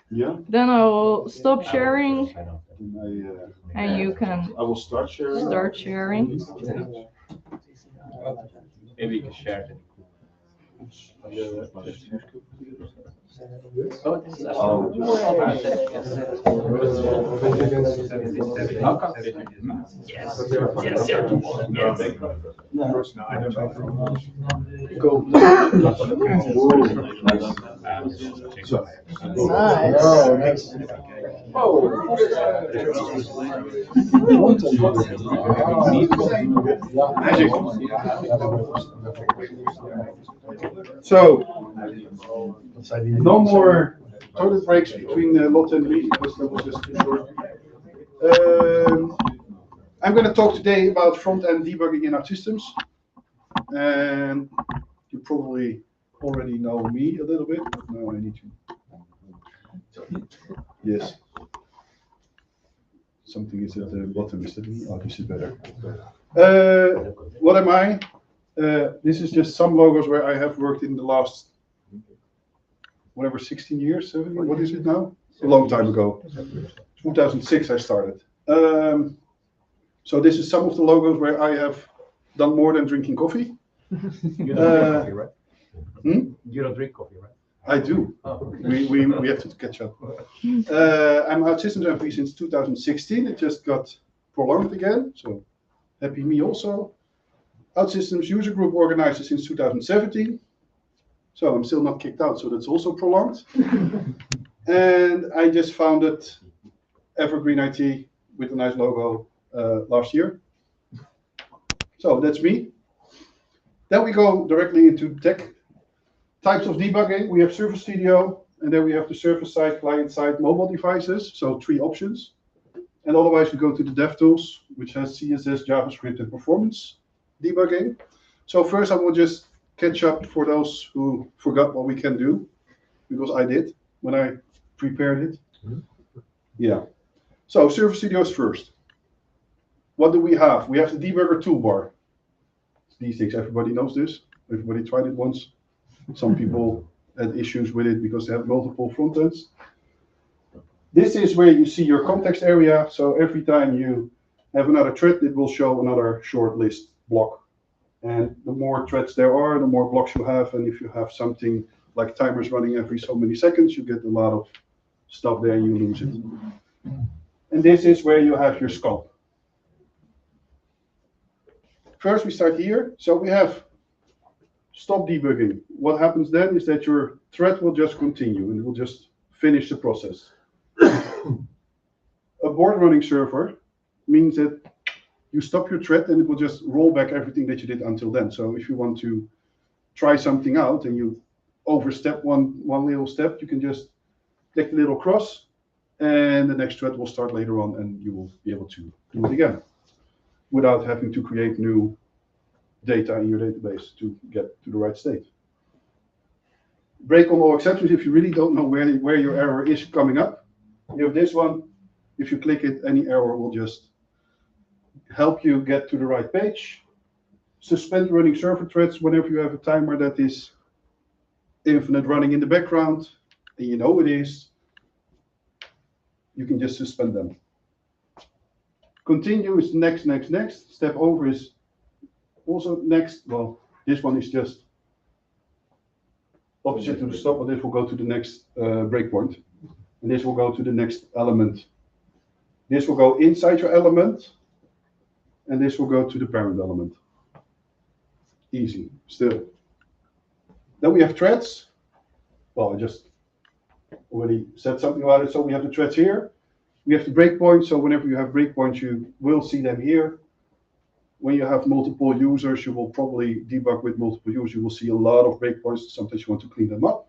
Yeah. Then I will stop sharing and you can I will start sharing. start sharing. Maybe you can share it. So, Nice. magic. So, no more toilet breaks between Lotte and me because that was just too short. I'm going to talk today about front-end debugging in OutSystems. And you probably already know me a little bit, but now I need to. Yes. Something is at the bottom, is that me? Oh, this is better. What am I? This is just some logos where I have worked in the last, whatever, 16 years, 17, what is it now? A long time ago. 2006 I started. So this is some of the logos where I have done more than drinking coffee. You don't drink coffee, right? You don't drink coffee, right? I do. Oh. We have to catch up. I'm OutSystems MP since 2016. It just got prolonged again, so happy me also. OutSystems user group organizer since 2017. So I'm still not kicked out, so that's also prolonged. And I just founded Evergreen IT with a nice logo last year. So that's me. Then we go directly into tech. Types of debugging, we have Service Studio, and then we have the server-side, client-side, mobile devices, so 3 options. And otherwise we go to the DevTools, which has CSS, JavaScript, and performance debugging. So first I will just catch up for those who forgot what we can do, because I did when I prepared it. Yeah. So Service Studio is first. What do we have? We have the debugger toolbar. These things, everybody knows this. Everybody tried it once. Some people had issues with it because they have multiple front ends. This is where you see your context area. So every time you have another thread, it will show another short list block. And the more threads there are, the more blocks you have. And if you have something like timers running every so many seconds, you get a lot of stuff there and you lose it. And this is where you have your scope. First, we start here. So we have stop debugging. What happens then is that your thread will just continue and it will just finish the process. A board running server means that you stop your thread and it will just roll back everything that you did until then. So if you want to try something out and you overstep one little step, you can just click the little cross and the next thread will start later on and you will be able to do it again without having to create new data in your database to get to the right state. Break on all exceptions. If you really don't know where your error is coming up, you have this one. If you click it, any error will just help you get to the right page. Suspend running server threads whenever you have a timer that is infinite running in the background, and you know it is, you can just suspend them. Continue is next, next, next. Step over is also next. Well, this one is just opposite to the stop, but this will go to the next breakpoint. And this will go to the next element. This will go inside your element, and this will go to the parent element. Easy, still. Then we have threads. Well, I just already said something about it. So we have the threads here. We have the breakpoints. So whenever you have breakpoints, you will see them here. When you have multiple users, you will probably debug with multiple users. You will see a lot of breakpoints. Sometimes you want to clean them up.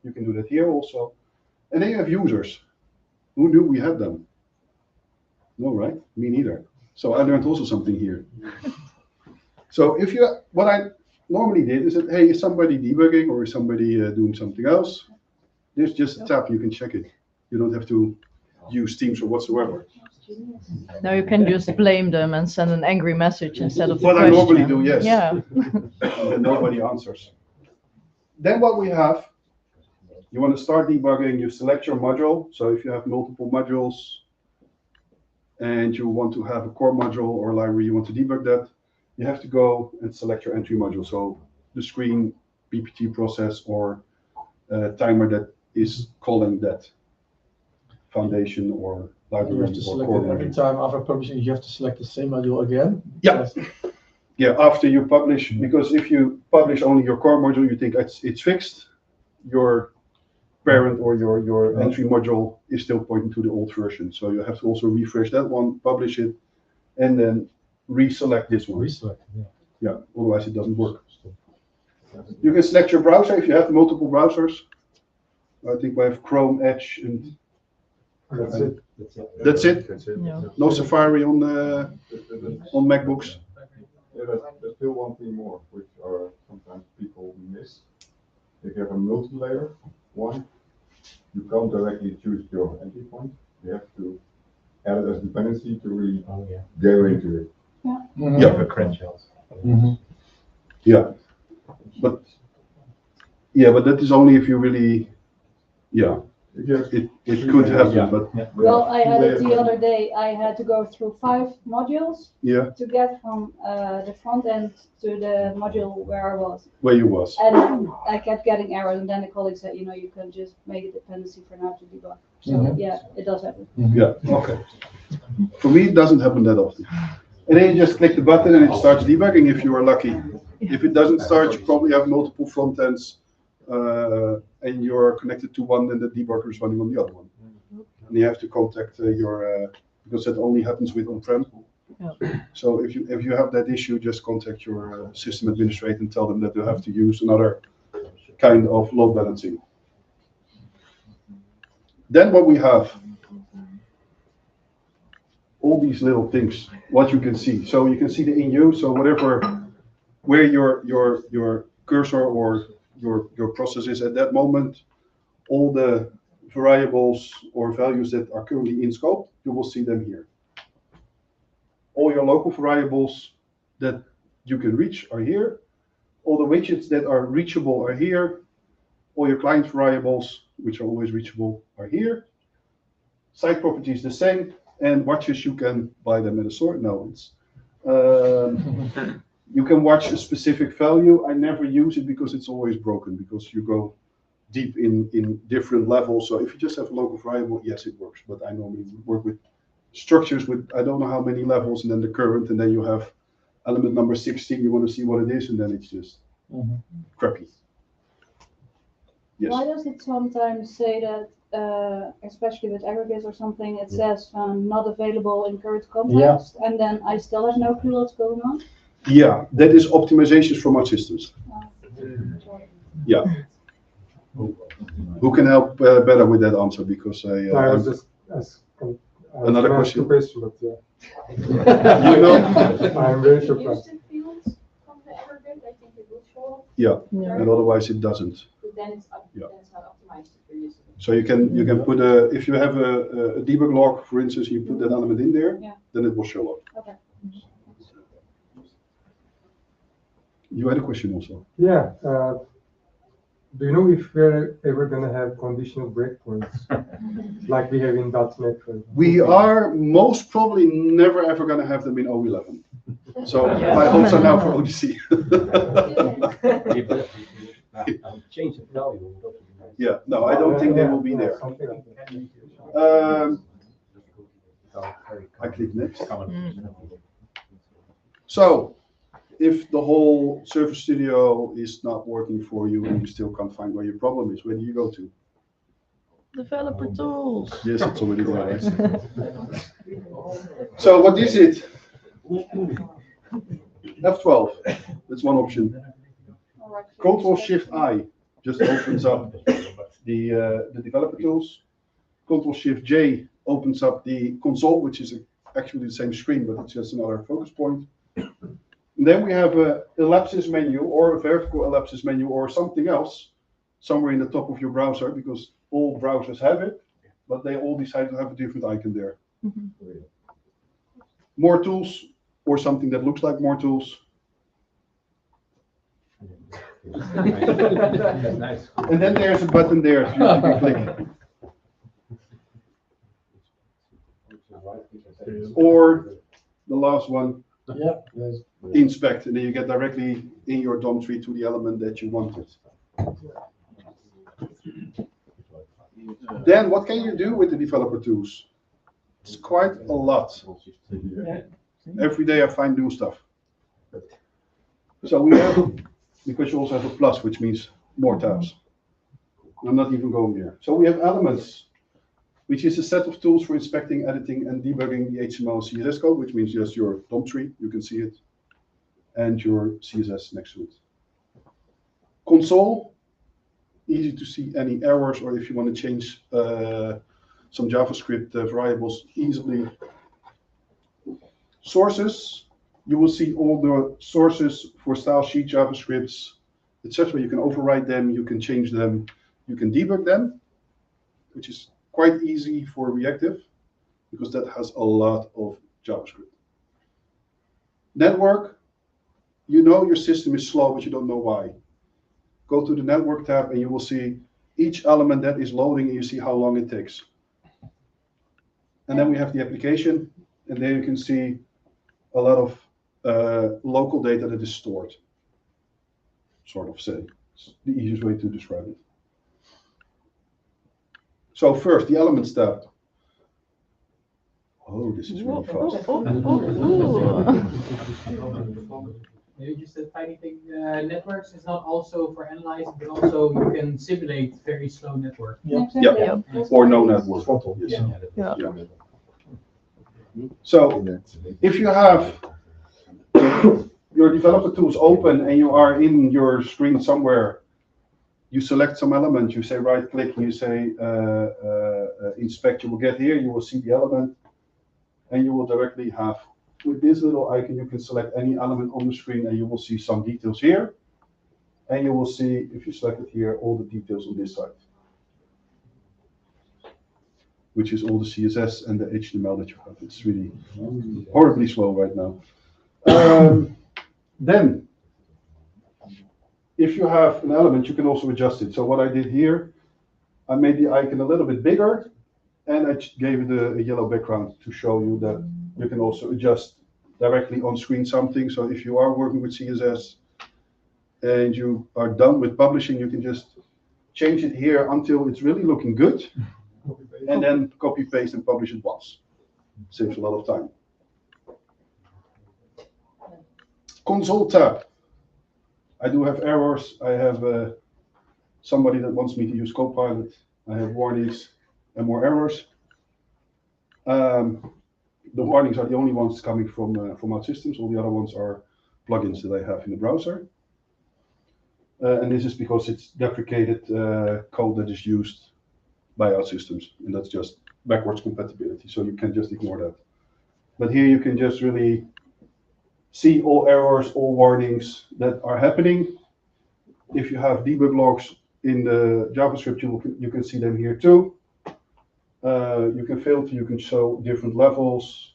You can do that here also. And then you have users. Who knew we had them? No, right? Me neither. So I learned also something here. So if you, what I normally did is that, hey, is somebody debugging or is somebody doing something else? There's just a tab, you can check it. You don't have to use Teams or whatsoever. Now you can just blame them and send an angry message instead of the What question. I normally do, yes. Yeah. And nobody answers. Then what we have, you want to start debugging, you select your module. So if you have multiple modules and you want to have a core module or a library, you want to debug that, you have to go and select your entry module. So the screen, PPT process, or timer that is calling that foundation or library. You have to select it every time after publishing. You have to select the same module again. Yeah. Yeah, after you publish, because if you publish only your core module, you think it's fixed. Your parent or your entry module is still pointing to the old version. So you have to also refresh that one, publish it, and then reselect this one. Yeah, otherwise it doesn't work. You can select your browser if you have multiple browsers. I think we have Chrome, Edge, and that's it. Yeah. No Safari on MacBooks. Yeah, there's still one thing more, which are sometimes people miss. If you have a multi-layer one, you can't directly choose your entry point. You have to add it as dependency to really go into it. Yeah. Credentials. Yeah, but that is only if you really, it could happen, but Well, I had it the other day. I had to go through 5 modules yeah, to get from the front end to the module where I was. where you was. And I kept getting errors, and then the colleague said, you can just make a dependency for now to debug. So yeah, it does happen. Yeah, okay. For me, it doesn't happen that often. And then you just click the button and it starts debugging if you are lucky. If it doesn't start, you probably have multiple front ends and you're connected to one and the debugger is running on the other one. And you have to contact because that only happens with on-prem. Yeah. So if you have that issue, just contact your system administrator and tell them that you have to use another kind of load balancing. Then what we have, all these little things, what you can see. So you can see the in use, so where your cursor or your process is at that moment, all the variables or values that are currently in scope, you will see them here. All your local variables that you can reach are here. All the widgets that are reachable are here. All your client variables, which are always reachable, are here. Site properties the same. And watches, you can buy them at a store. No, it's you can watch a specific value. I never use it because it's always broken, because you go deep in different levels. So if you just have a local variable, yes, it works. But I normally work with structures with I don't know how many levels, and then the current, and then you have element number 16. You want to see what it is, and then it's just crappy. Yes. Why does it sometimes say that, especially with aggregates or something, it says not available in current context, and then I still have no clue what's going on? Yeah, that is optimizations from OutSystems. Yeah. Who can help better with that answer? Because I was just asking another question. But You know? I'm very surprised. Fields from the Evergreen, I think it will show up. Yeah, Yeah. and otherwise it doesn't. But then it's Yeah. then it's not optimized if you're using it. So you can put if you have a debug log, for instance, you put that element in there, then it will show up. Okay. You had a question also. Yeah. Do you know if we're ever going to have conditional breakpoints like we have in .NET? For example? We are most probably never ever going to have them in O11. So my hopes are now for ODC. Change the value. Yeah, no, I don't think they will be there. Something like that. I click next. So, if the whole Surface Studio is not working for you and you still can't find where your problem is, where do you go to? Developer tools. Yes, it's already there. So what is it? F12. That's one option. Control-Shift-I just opens up the developer tools. Control-Shift-J opens up the console, which is actually the same screen, but it's just another focus point. And then we have a ellipsis menu or a vertical ellipsis menu or something else somewhere in the top of your browser, because all browsers have it, but they all decide to have a different icon there. More tools or something that looks like more tools. And then there's a button there you can click. Or the last one, inspect, and then you get directly in your DOM tree to the element that you wanted. Then what can you do with the developer tools? It's quite a lot. Every day I find new stuff. So we have, because you also have a plus, which means more tabs. I'm not even going there. So we have elements, which is a set of tools for inspecting, editing, and debugging the HTML and CSS code, which means just your DOM tree, you can see it, and your CSS next to it. Console, easy to see any errors, or if you want to change some JavaScript variables easily. Sources, you will see all the sources for style sheet JavaScripts, etc. You can override them, you can change them, you can debug them, which is quite easy for reactive because that has a lot of JavaScript. Network, you know your system is slow, but you don't know why. Go to the network tab and you will see each element that is loading and you see how long it takes. And then we have the application, and there you can see a lot of local data that is stored, sort of say. It's the easiest way to describe it. So first, the elements tab. Oh, this is really fast. Maybe just a tiny thing. Networks is not also for analyzing, but also you can simulate very slow network. Yeah. Or no network. Yes. Yeah. So if you have your developer tools open and you are in your screen somewhere, you select some element, you say right click, you say inspect, you will get here, you will see the element, and you will directly have, with this little icon, you can select any element on the screen and you will see some details here. And you will see, if you select it here, all the details on this side, which is all the CSS and the HTML that you have. It's really horribly slow right now. Then, if you have an element, you can also adjust it. So what I did here, I made the icon a little bit bigger, and I gave it a yellow background to show you that you can also adjust directly on screen something. So if you are working with CSS and you are done with publishing, you can just change it here until it's really looking good, and then copy, paste, and publish it once. Saves a lot of time. Console tab. I do have errors. I have somebody that wants me to use Copilot. I have warnings and more errors. The warnings are the only ones coming from OutSystems. All the other ones are plugins that I have in the browser. And this is because it's deprecated code that is used by OutSystems, and that's just backwards compatibility, so you can just ignore that. But here you can just really see all errors, all warnings that are happening. If you have debug logs in the JavaScript, you can see them here too. You can filter, you can show different levels.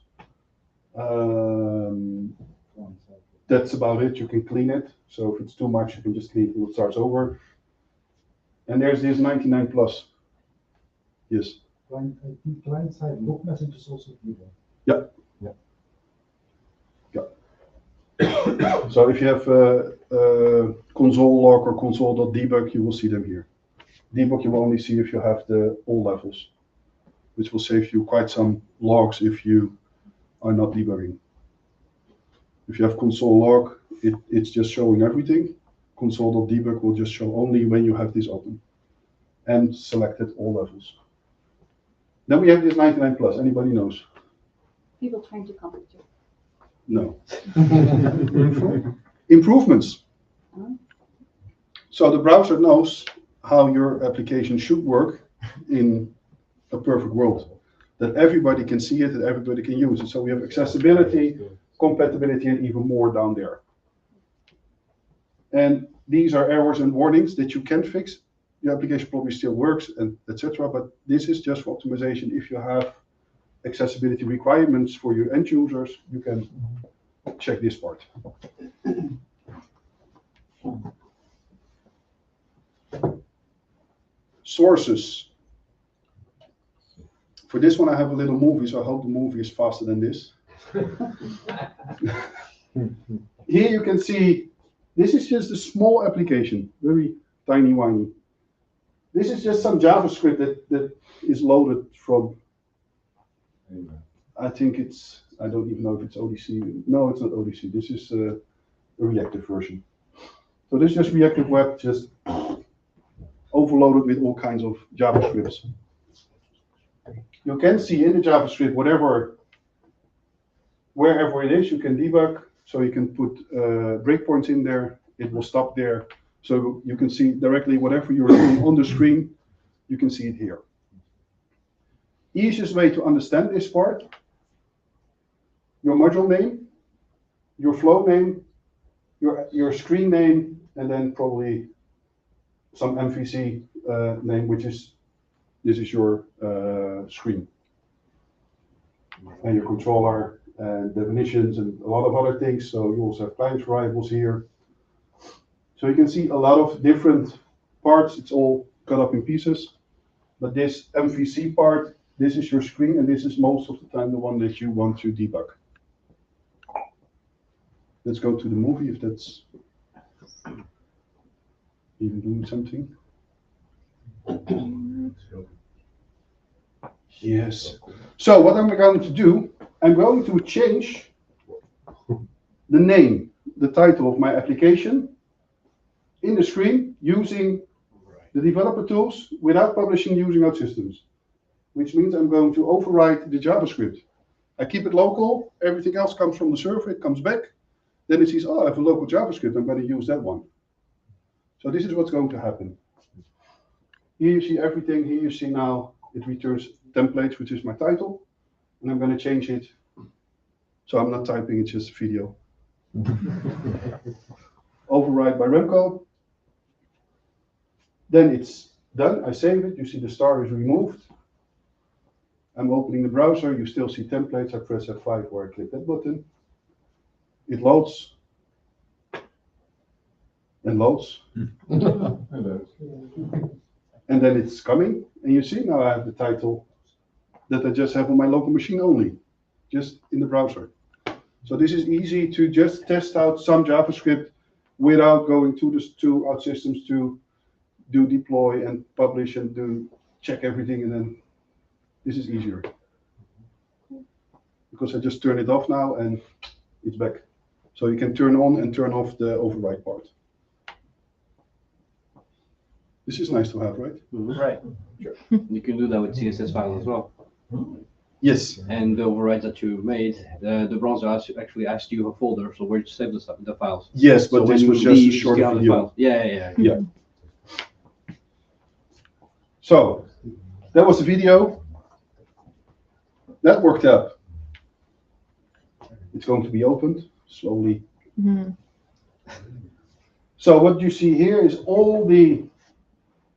That's about it. You can clean it. So if it's too much, you can just clean it and it starts over. And there's this 99 plus. Yes. Client side log messages also debug. Yeah. So if you have console log or console.debug, you will see them here. Debug you will only see if you have all levels, which will save you quite some logs if you are not debugging. If you have console log, it's just showing everything. Console.debug will just show only when you have this open and selected all levels. Then we have this 99 plus. Anybody knows? People trying to contact you. No. Improvements. So the browser knows how your application should work in a perfect world, that everybody can see it, that everybody can use it. So we have accessibility, compatibility, and even more down there. And these are errors and warnings that you can fix. Your application probably still works, and etc. But this is just for optimization. If you have accessibility requirements for your end users, you can check this part. Sources. For this one, I have a little movie, so I hope the movie is faster than this. Here you can see, this is just a small application, very tiny whiny. This is just some JavaScript that is loaded from, I think it's, I don't even know if it's ODC. No, it's not ODC. This is a reactive version. So this is just reactive web, just over overloaded with all kinds of JavaScripts. You can see in the JavaScript wherever it is, you can debug. So you can put breakpoints in there. It will stop there. So you can see directly whatever you're doing on the screen, you can see it here. Easiest way to understand this part, your module name, your flow name, your screen name, and then probably some MVC name, which is, this is your screen. And your controller and definitions and a lot of other things. So you also have client variables here. So you can see a lot of different parts. It's all cut up in pieces. But this MVC part, this is your screen, and this is most of the time the one that you want to debug. Let's go to the movie if that's even doing something. Yes. So what am I going to do? I'm going to change the name, the title of my application in the screen using the developer tools without publishing using OutSystems, which means I'm going to override the JavaScript. I keep it local. Everything else comes from the server. It comes back. Then it says, oh, I have a local JavaScript. I'm going to use that one. So this is what's going to happen. Here you see everything. Here you see now it returns templates, which is my title. And I'm going to change it. So I'm not typing, it's just a video. Override by Remco. Then it's done. I save it. You see the star is removed. I'm opening the browser. You still see templates. I press F5 or I click that button. It loads. And loads. And then it's coming. And you see now I have the title that I just have on my local machine only, just in the browser. So this is easy to just test out some JavaScript without going to OutSystems to do deploy and publish and do check everything, and then this is easier. Because I just turn it off now and it's back. So you can turn on and turn off the override part. This is nice to have, right? Right. Sure. You can do that with CSS files as well. Yes. And the overrides that you made, the browser actually asked you a folder, so where to save the files. Yes, but so this was just a short video. Yeah. So that was the video. That worked out. It's going to be opened slowly. Mm-hmm. So what you see here is all the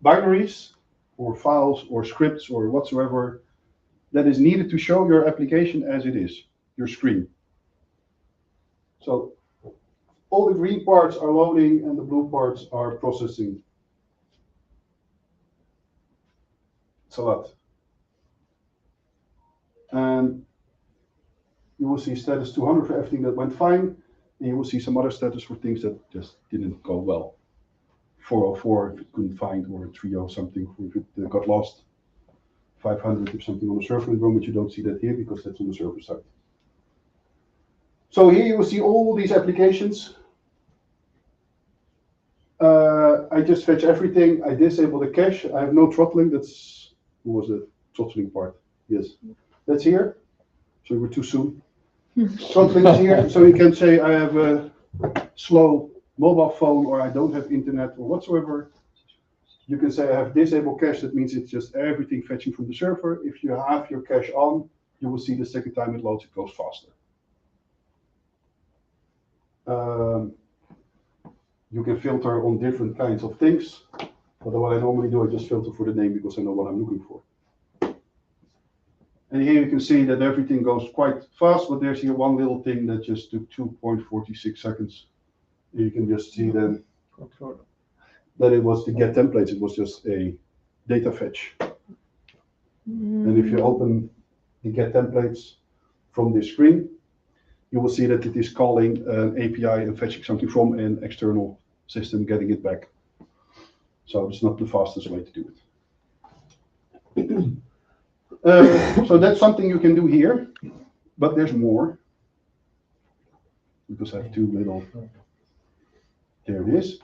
binaries or files or scripts or whatsoever that is needed to show your application as it is, your screen. So all the green parts are loading and the blue parts are processing. It's a lot. And you will see status 200 for everything that went fine, and you will see some other status for things that just didn't go well. 404 if it couldn't find, or 30 something if it got lost. 500 if something on the server went wrong, but you don't see that here because that's on the server side. So here you will see all these applications. I just fetch everything. I disable the cache. I have no throttling. That's, who was the throttling part? Yes, that's here. So we were too soon. Throttling is here, so you can say I have a slow mobile phone or I don't have internet or whatsoever. You can say I have disable cache. That means it's just everything fetching from the server. If you have your cache on, you will see the second time it loads, it goes faster. You can filter on different kinds of things. But what I normally do, I just filter for the name because I know what I'm looking for. And here you can see that everything goes quite fast, but there's here one little thing that just took 2.46 seconds. You can just see then that it was to get templates. It was just a data fetch. And if you open the get templates from this screen, you will see that it is calling an API and fetching something from an external system, getting it back. So it's not the fastest way to do it. So that's something you can do here, but there's more. Because I have too little. There it is.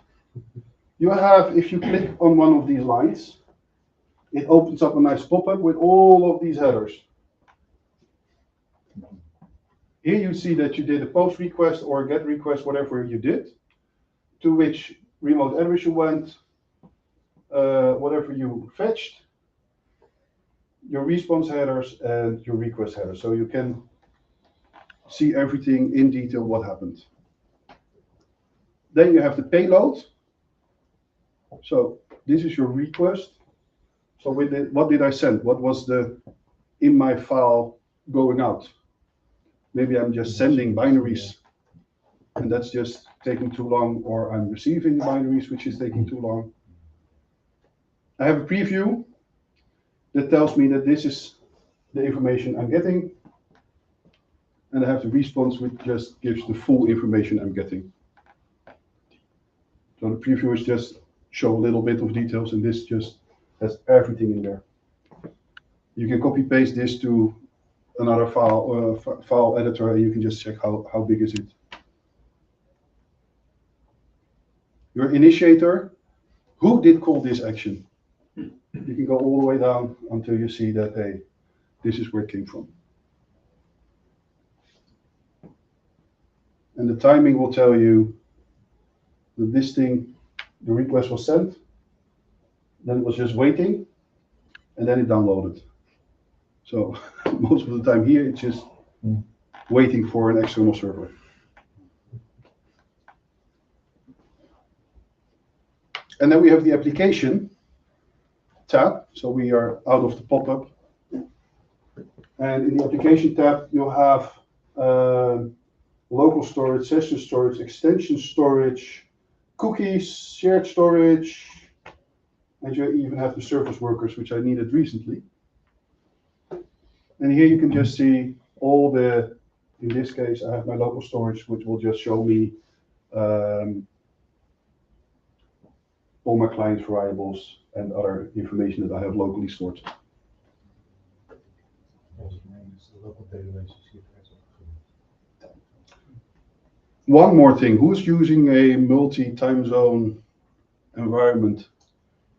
You have, if you click on one of these lines, it opens up a nice pop-up with all of these headers. Here you see that you did a post request or a get request, whatever you did, to which remote address you went, whatever you fetched, your response headers and your request headers. So you can see everything in detail what happened. Then you have the payload. So this is your request. So what did I send? What was the in my file going out? Maybe I'm just sending binaries and that's just taking too long, or I'm receiving binaries which is taking too long. I have a preview that tells me that this is the information I'm getting, and I have the response which just gives the full information I'm getting. So the preview is just show a little bit of details, and this just has everything in there. You can copy paste this to another file editor, and you can just check how big is it. Your initiator, who did call this action? You can go all the way down until you see that, hey, this is where it came from. And the timing will tell you that this thing, the request was sent, then it was just waiting, and then it downloaded. So most of the time here, it's just waiting for an external server. And then we have the application tab. So we are out of the pop-up. And in the application tab, you'll have local storage, session storage, extension storage, cookies, shared storage, and you even have the service workers, which I needed recently. And here you can just see all the, in this case, I have my local storage, which will just show me all my client variables and other information that I have locally stored. One more thing, who's using a multi-time zone environment?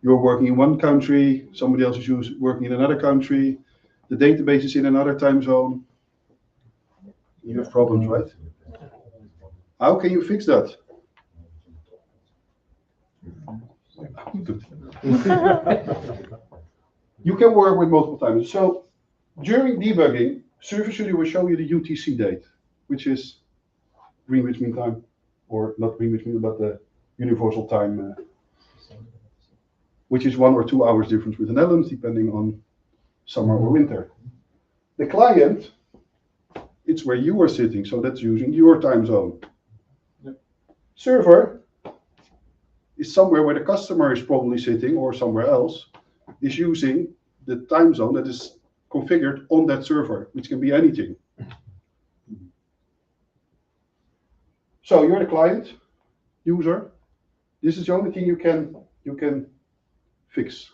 You're working in one country, somebody else is working in another country, the database is in another time zone. You have problems, right? How can you fix that? You can work with multiple times. So during debugging, Service Studio will show you the UTC date, which is Greenwich Mean Time, or not Greenwich Mean, but the Universal Time, which is 1 or 2 hours difference with the Netherlands, depending on summer or winter. The client, it's where you are sitting, so that's using your time zone. Yep. Server is somewhere where the customer is probably sitting, or somewhere else, is using the time zone that is configured on that server, which can be anything. So you're the client, user. This is the only thing you can fix,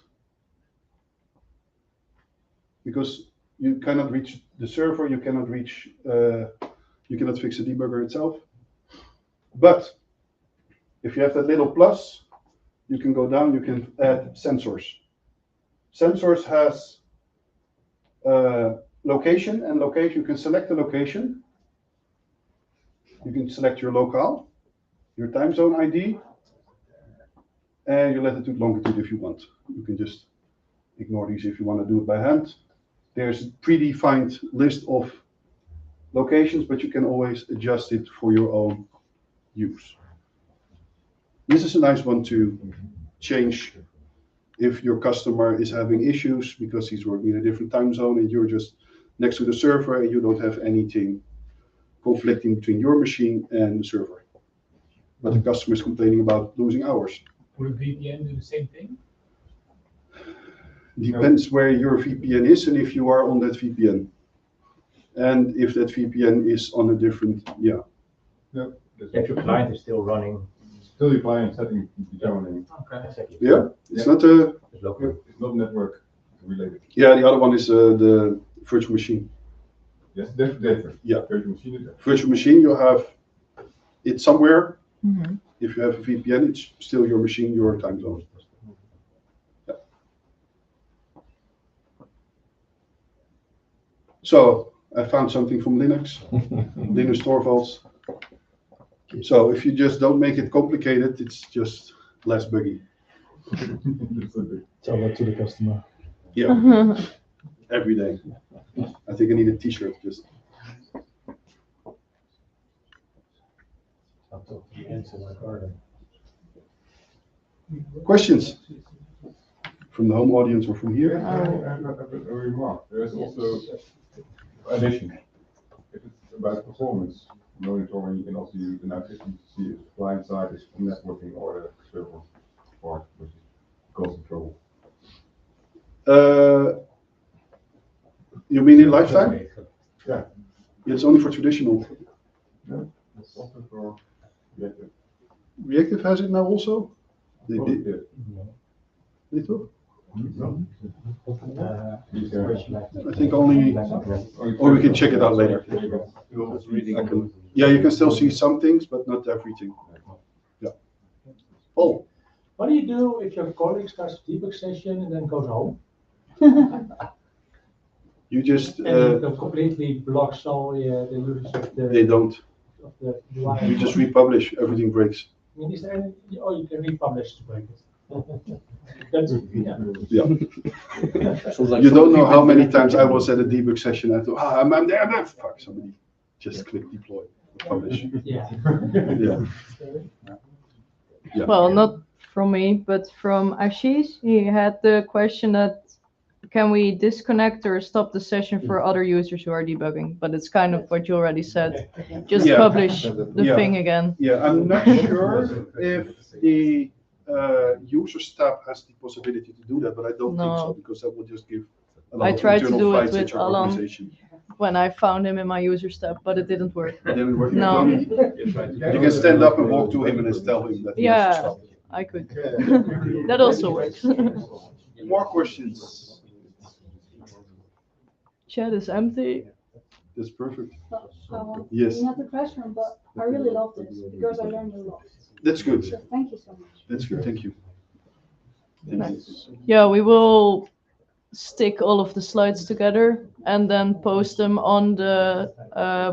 because you cannot reach the server, you cannot reach, you cannot fix the debugger itself. But if you have that little plus, you can go down, you can add sensors. Sensors has location, and location, you can select the location. You can select your locale, your time zone ID, and your latitude, longitude if you want. You can just ignore these if you want to do it by hand. There's a predefined list of locations, but you can always adjust it for your own use. This is a nice one to change if your customer is having issues because he's working in a different time zone and you're just next to the server and you don't have anything conflicting between your machine and the server. But the customer is complaining about losing hours. Would a VPN do the same thing? Depends where your VPN is and if you are on that VPN. And if that VPN is on a different, yeah. Yep. If your client is still running. Still your client setting determining. Okay. Exactly. Yeah, it's not a. It's not network related. Yeah, the other one is the virtual machine. Yes, different. Yeah. Virtual machine. Virtual machine, you have it somewhere. Mm-hmm. if you have a VPN, it's still your machine, your time zone. Yeah. So I found something from Linux, Linus Torvalds. So if you just don't make it complicated, it's just less buggy. Tell that to the customer. Yeah, every day. I think I need a T-shirt just. I'll talk to the answer like Arden. Questions from the home audience or from here? I have a remark. There is also addition. If it's about performance monitoring, you can also use an OutSystems to see if the client side is networking or the server part, which is causing trouble. You mean in lifetime? Yeah. It's only for traditional. No, it's also for reactive. Reactive has it now also? They Oh, did. yeah. Did it? No. I think only, or we can check it out later. Yeah, you can still see some things, but not everything. Yeah. Oh, What do you do if your colleague starts a debug session and then goes home? you just, And it completely blocks all the users of the. they don't. Of the UI. You just republish, everything breaks. I mean, is there any, oh, you can republish to break it. That's, yeah. Yeah. You don't know how many times I was at a debug session and I thought, I'm there, fuck, somebody just click deploy, publish. Yeah. Yeah. Yeah. Well, not from me, but from Ashish. He had the question that can we disconnect or stop the session for other users who are debugging? But it's kind of what you already said. Just Yeah. publish the thing again. Yeah, I'm not sure if the users tab has the possibility to do that, but I don't think so, because that would just give a lot I of tried to internal do it fights at with your Alan organization. when I found him in my users tab, but it didn't work. It didn't work. No. You can stand up and walk to him and just tell him that he has to Yeah, stop. I could. That also works. More questions? Chat is empty. That's perfect. Yes. Yes. Not the question, but I really love this because I learned a lot. That's good. So thank you so much. That's good. Thank you. Nice. Yeah, we will stick all of the slides together and then post them on the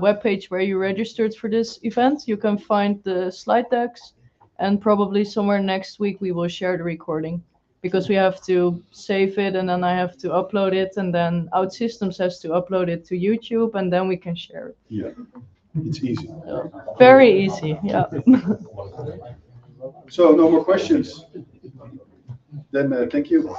webpage where you registered for this event. You can find the slide decks, and probably somewhere next week we will share the recording, because we have to save it and then I have to upload it, and then OutSystems has to upload it to YouTube, and then we can share it. Yeah, it's easy. Very easy, yeah. So no more questions. Then thank you.